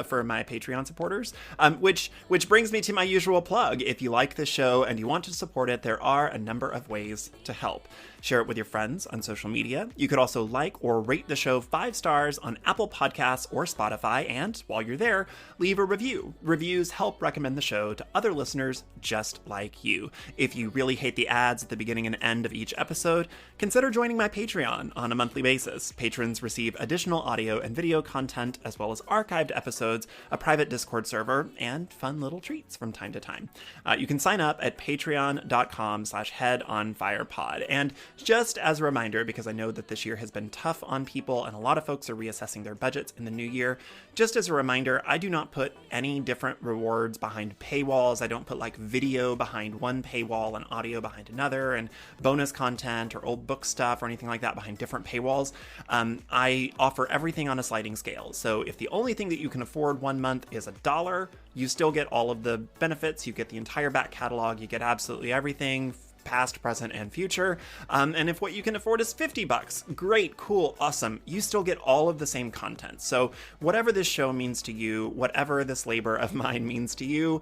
for my Patreon supporters, which brings me to my usual plug. If you like this show and and you want to support it, there are a number of ways to help. Share it with your friends on social media. You could also like or rate the show 5 stars on Apple Podcasts or Spotify, and while you're there, leave a review. Reviews help recommend the show to other listeners just like you. If you really hate the ads at the beginning and end of each episode, consider joining my Patreon on a monthly basis. Patrons receive additional audio and video content, as well as archived episodes, a private Discord server, and fun little treats from time to time. You can sign up at patreon.com/headonfirepod. And just as a reminder, because I know that this year has been tough on people and a lot of folks are reassessing their budgets in the new year, just as a reminder, I do not put any different rewards behind paywalls. I don't put like video behind one paywall and audio behind another, and bonus content or old book stuff or anything like that behind different paywalls. I offer everything on a sliding scale. So if the only thing that you can afford one month is $1, you still get all of the benefits. You get the entire back catalog. You get absolutely everything, past, present, and future. And if what you can afford is $50, great, cool, awesome. You still get all of the same content. So whatever this show means to you, whatever this labor of mine means to you,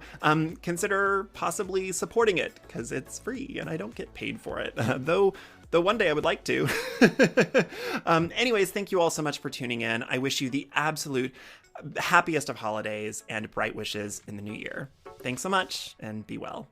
consider possibly supporting it, because it's free and I don't get paid for it. Though one day I would like to. Anyways, thank you all so much for tuning in. I wish you the absolute happiest of holidays and bright wishes in the new year. Thanks so much, and be well.